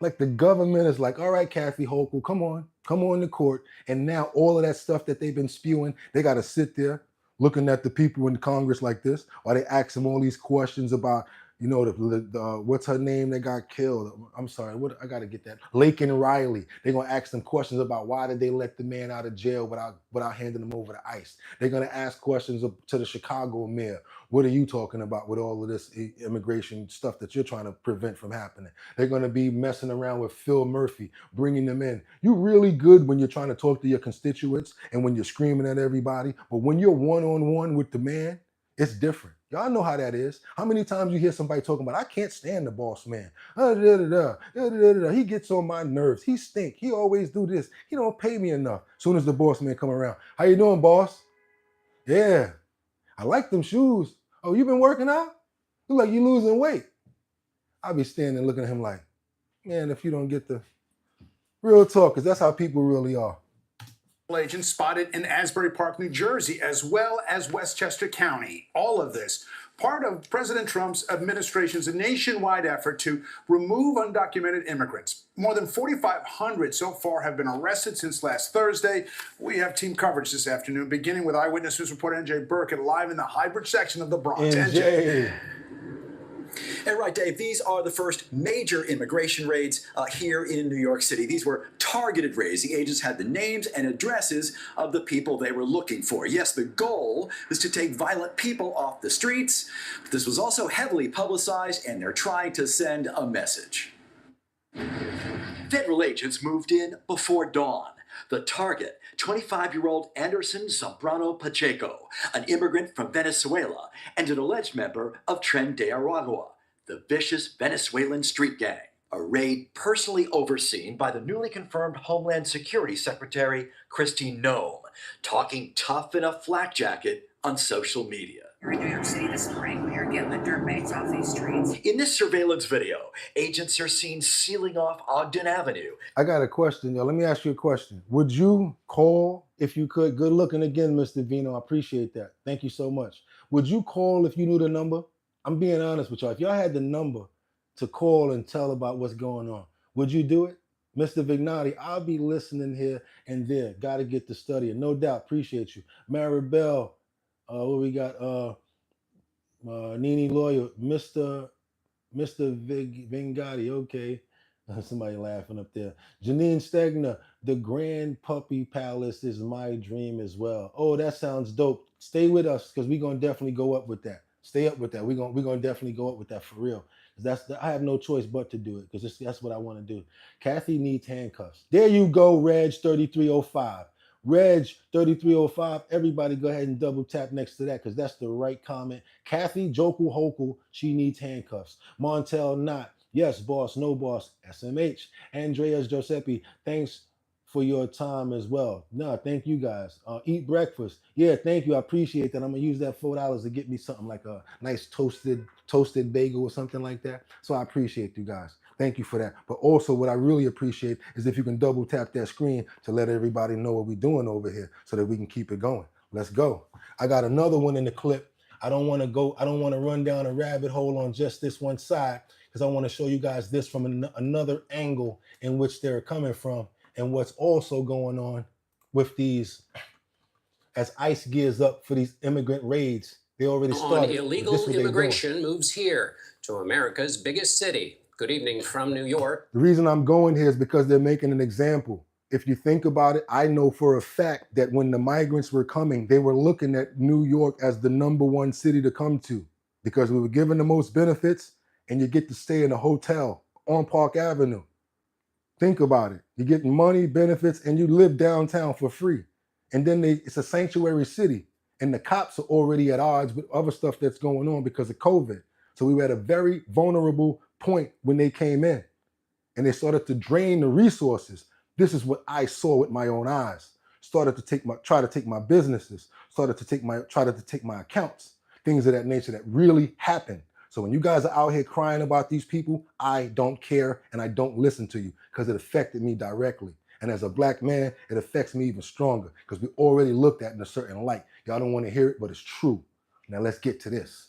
Speaker 1: Like the government is like, all right, Kathy Hochul, come on to court. And now all of that stuff that they've been spewing, they got to sit there looking at the people in Congress like this, while they ask them all these questions about, you know, the what's her name that got killed? I'm sorry, I got to get that. Laken Riley. They're going to ask them questions about why did they let the man out of jail without handing him over to ICE. They're going to ask questions to the Chicago mayor. What are you talking about with all of this immigration stuff that you're trying to prevent from happening? They're going to be messing around with Phil Murphy, bringing them in. You're really good when you're trying to talk to your constituents and when you're screaming at everybody. But when you're one-on-one with the man, it's different. Y'all know how that is. How many times you hear somebody talking about, I can't stand the boss man. He gets on my nerves. He stink. He always do this. He don't pay me enough. Soon as the boss man come around, how you doing, boss? Yeah, I like them shoes. Oh, you been working out? Look like you losing weight. I'll be standing looking at him like, man, if you don't get the real talk, because that's how people really are.
Speaker 5: Agents spotted in Asbury Park, New Jersey, as well as Westchester County. All of this part of President Trump's administration's nationwide effort to remove undocumented immigrants. More than 4,500 so far have been arrested since last Thursday. We have team coverage this afternoon, beginning with Eyewitness News reporter NJ Burkett live in the Highbridge section of the Bronx.
Speaker 1: NJ.
Speaker 8: And right, Dave, these are the first major immigration raids here in New York City. These were targeted raids. The agents had the names and addresses of the people they were looking for. Yes, the goal was to take violent people off the streets. But this was also heavily publicized, and they're trying to send a message. Federal agents moved in before dawn. The target, 25-year-old Anderson Zambrano Pacheco, an immigrant from Venezuela and an alleged member of Tren de Aragua, the vicious Venezuelan street gang. A raid personally overseen by the newly confirmed Homeland Security Secretary Kristi Noem, talking tough in a flak jacket on social media.
Speaker 9: We're in New York City this spring. We are getting the dirt bags off these streets.
Speaker 8: In this surveillance video, agents are seen sealing off Ogden Avenue.
Speaker 1: I got a question, y'all. Let me ask you a question. Would you call if you could? Good looking again, Mr. Vino. I appreciate that. Thank you so much. Would you call if you knew the number? I'm being honest with y'all. If y'all had the number to call and tell about what's going on, would you do it? Mr. Vignati, I'll be listening here and there. Got to get the studying. No doubt. Appreciate you. Maribel, what we got? Nene Lawyer, Mr. Vignati. Okay. Somebody laughing up there. Janine Stegner, the Grand Puppy Palace is my dream as well. Oh, that sounds dope. Stay with us because we're going to definitely go up with that. Stay up with that. We're gonna definitely go up with that for real. I have no choice but to do it because that's what I want to do. Kathy needs handcuffs. There you go, Reg 3305. Reg 3305. Everybody go ahead and double tap next to that because that's the right comment. Kathy Jokel Hokel, she needs handcuffs. Montel Knott. Yes, boss, no boss. SMH. Andreas Giuseppe, thanks for your time as well. No, thank you guys. Eat breakfast. Yeah, thank you. I appreciate that. I'm gonna use that $4 to get me something like a nice toasted bagel or something like that. So I appreciate you guys. Thank you for that. But also what I really appreciate is if you can double tap that screen to let everybody know what we're doing over here so that we can keep it going. Let's go. I got another one in the clip. I don't want to run down a rabbit hole on just this one side because I want to show you guys this from another angle in which they're coming from. And what's also going on with these, as ICE gears up for these immigrant raids, they already started.
Speaker 11: Illegal immigration moves here to America's biggest city.
Speaker 10: Good evening from New York.
Speaker 1: The reason I'm going here is because they're making an example. If you think about it, I know for a fact that when the migrants were coming, they were looking at New York as the #1 city to come to because we were given the most benefits and you get to stay in a hotel on Park Avenue. Think about it. You're getting money, benefits, and you live downtown for free. And then it's a sanctuary city and the cops are already at odds with other stuff that's going on because of COVID. So we were at a very vulnerable point when they came in and they started to drain the resources. This is what I saw with my own eyes. Started to try to take my businesses, try to take my accounts, things of that nature that really happened. So when you guys are out here crying about these people, I don't care and I don't listen to you because it affected me directly. And as a black man, it affects me even stronger because we already looked at in a certain light. Y'all don't want to hear it, but it's true. Now let's get to this.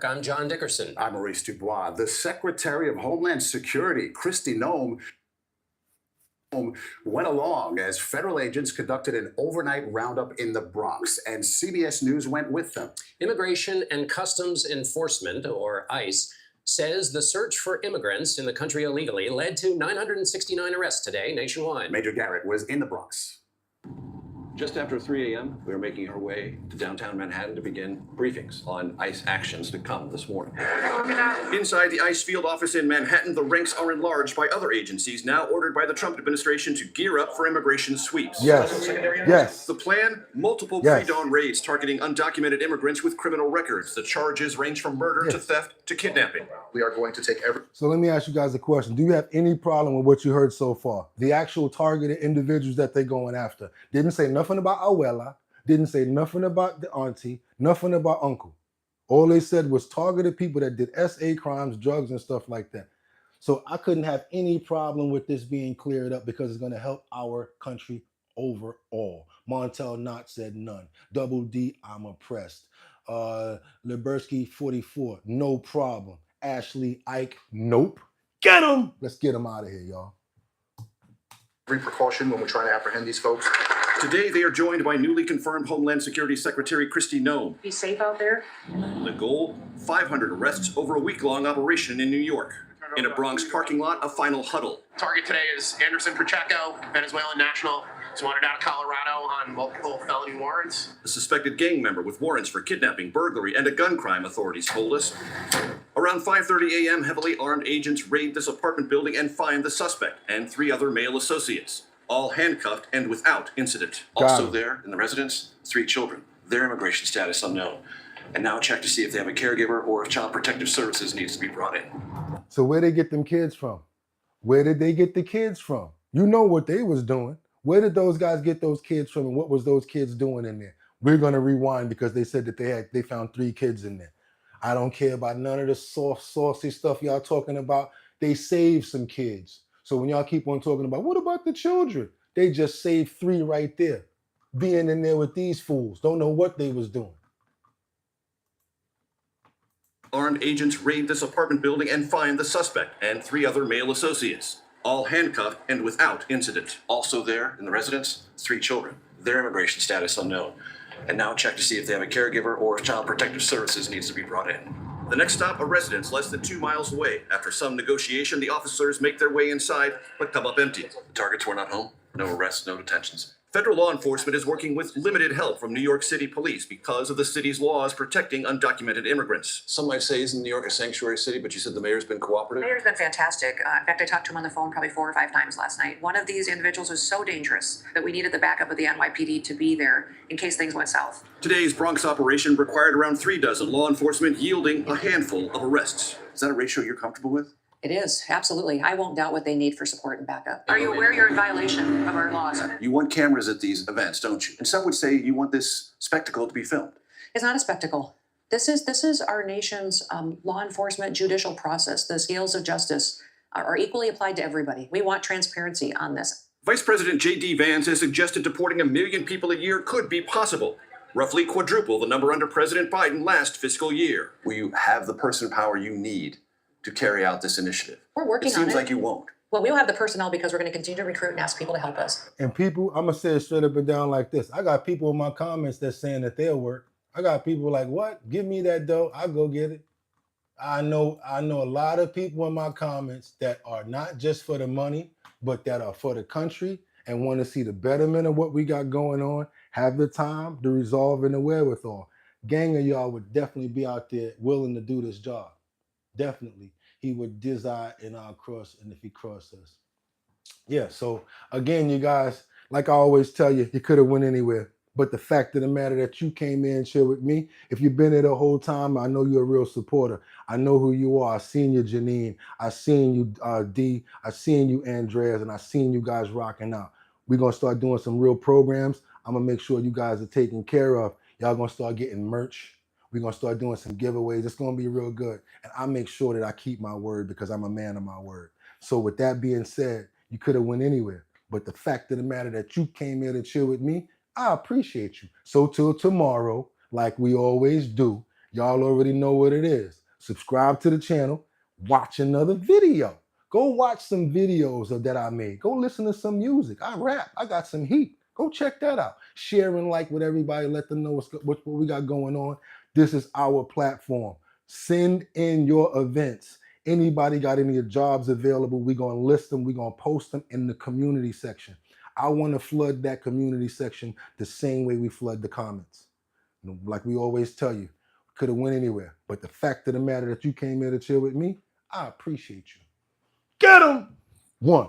Speaker 10: I'm John Dickerson.
Speaker 5: I'm Maurice Dubois. The Secretary of Homeland Security, Kristi Noem, went along as federal agents conducted an overnight roundup in the Bronx, and CBS News went with them.
Speaker 10: Immigration and Customs Enforcement, or ICE, says the search for immigrants in the country illegally led to 969 arrests today nationwide.
Speaker 5: Major Garrett was in the Bronx.
Speaker 11: Just after 3 a.m., we were making our way to downtown Manhattan to begin briefings on ICE actions to come this morning.
Speaker 13: Inside the ICE field office in Manhattan, the ranks are enlarged by other agencies now ordered by the Trump administration to gear up for immigration sweeps.
Speaker 1: Yes. Yes.
Speaker 13: The plan? Multiple
Speaker 1: Yes.
Speaker 13: pre-dawn raids targeting undocumented immigrants with criminal records. The charges range from murder to theft to kidnapping. We are going to take every...
Speaker 1: So let me ask you guys a question. Do you have any problem with what you heard so far? The actual targeted individuals that they're going after. Didn't say nothing about abuela, didn't say nothing about the auntie, nothing about uncle. All they said was targeted people that did SA crimes, drugs, and stuff like that. So I couldn't have any problem with this being cleared up because it's going to help our country overall. Montel Knott said none. Double D, I'm oppressed. Libersky 44, no problem. Ashley Ike, nope. Get him! Let's get him out of here, y'all.
Speaker 13: Every precaution when we're trying to apprehend these folks. Today, they are joined by newly confirmed Homeland Security Secretary Kristi Noem.
Speaker 9: Be safe out there.
Speaker 13: The goal? 500 arrests over a week-long operation in New York. In a Bronx parking lot, a final huddle.
Speaker 14: Target today is Anderson Pacheco, Venezuelan national. He's wanted out of Colorado on multiple felony warrants.
Speaker 13: A suspected gang member with warrants for kidnapping, burglary, and a gun crime, authorities told us. Around 5:30 a.m., heavily armed agents raid this apartment building and find the suspect and 3 other male associates, all handcuffed and without incident.
Speaker 11: Also there in the residence, 3 children, their immigration status unknown. And now check to see if they have a caregiver or if Child Protective Services needs to be brought in.
Speaker 1: So where they get them kids from? Where did they get the kids from? You know what they was doing. Where did those guys get those kids from and what was those kids doing in there? We're going to rewind because they said that they found 3 kids in there. I don't care about none of the soft, saucy stuff y'all talking about. They saved some kids. So when y'all keep on talking about, what about the children? They just saved 3 right there. Being in there with these fools. Don't know what they was doing.
Speaker 13: Armed agents raid this apartment building and find the suspect and 3 other male associates, all handcuffed and without incident.
Speaker 11: Also there in the residence, 3 children, their immigration status unknown. And now check to see if they have a caregiver or if Child Protective Services needs to be brought in.
Speaker 13: The next stop, a residence less than 2 miles away. After some negotiation, the officers make their way inside, but come up empty.
Speaker 11: The targets were not home. No arrests, no detentions.
Speaker 13: Federal law enforcement is working with limited help from New York City police because of the city's laws protecting undocumented immigrants.
Speaker 11: Some might say, isn't New York a sanctuary city? But you said the mayor's been cooperative?
Speaker 9: The mayor's been fantastic. In fact, I talked to him on the phone probably 4 or 5 times last night. One of these individuals was so dangerous that we needed the backup of the NYPD to be there in case things went south.
Speaker 13: Today's Bronx operation required around 3 dozen law enforcement, yielding a handful of arrests.
Speaker 11: Is that a ratio you're comfortable with?
Speaker 9: It is, absolutely. I won't doubt what they need for support and backup. Are you aware you're in violation of our laws?
Speaker 11: You want cameras at these events, don't you? And some would say you want this spectacle to be filmed.
Speaker 9: It's not a spectacle. This is our nation's law enforcement judicial process. The scales of justice are equally applied to everybody. We want transparency on this.
Speaker 13: Vice President J.D. Vance has suggested deporting 1 million people a year could be possible, roughly quadruple the number under President Biden last fiscal year.
Speaker 11: Will you have the person power you need to carry out this initiative?
Speaker 9: We're working on it.
Speaker 11: It seems like you won't.
Speaker 9: Well, we don't have the personnel because we're going to continue to recruit and ask people to help us.
Speaker 1: And people, I'm going to say it straight up and down like this. I got people in my comments that's saying that they'll work. I got people like, what? Give me that dough. I'll go get it. I know a lot of people in my comments that are not just for the money, but that are for the country and want to see the betterment of what we got going on, have the time, the resolve, and the wherewithal. Gang of y'all would definitely be out there willing to do this job. Definitely. He would desire in our cross, and if he crossed us. Yeah, so again, you guys, like I always tell you, you could have went anywhere. But the fact of the matter that you came in and shared with me, if you've been there the whole time, I know you're a real supporter. I know who you are. I seen you, Janine. I seen you, D. I seen you, Andreas, and I seen you guys rocking out. We're going to start doing some real programs. I'm going to make sure you guys are taken care of. Y'all going to start getting merch. We're going to start doing some giveaways. It's going to be real good. And I make sure that I keep my word because I'm a man of my word. So with that being said, you could have went anywhere. But the fact of the matter that you came here to chill with me, I appreciate you. So till tomorrow, like we always do, y'all already know what it is. Subscribe to the channel, watch another video. Go watch some videos that I made. Go listen to some music. I rap. I got some heat. Go check that out. Share and like with everybody. Let them know what we got going on. This is our platform. Send in your events. Anybody got any jobs available, we're going to list them. We're going to post them in the community section. I want to flood that community section the same way we flood the comments. Like we always tell you, could have went anywhere. But the fact of the matter that you came here to chill with me, I appreciate you. Get 'em! 1.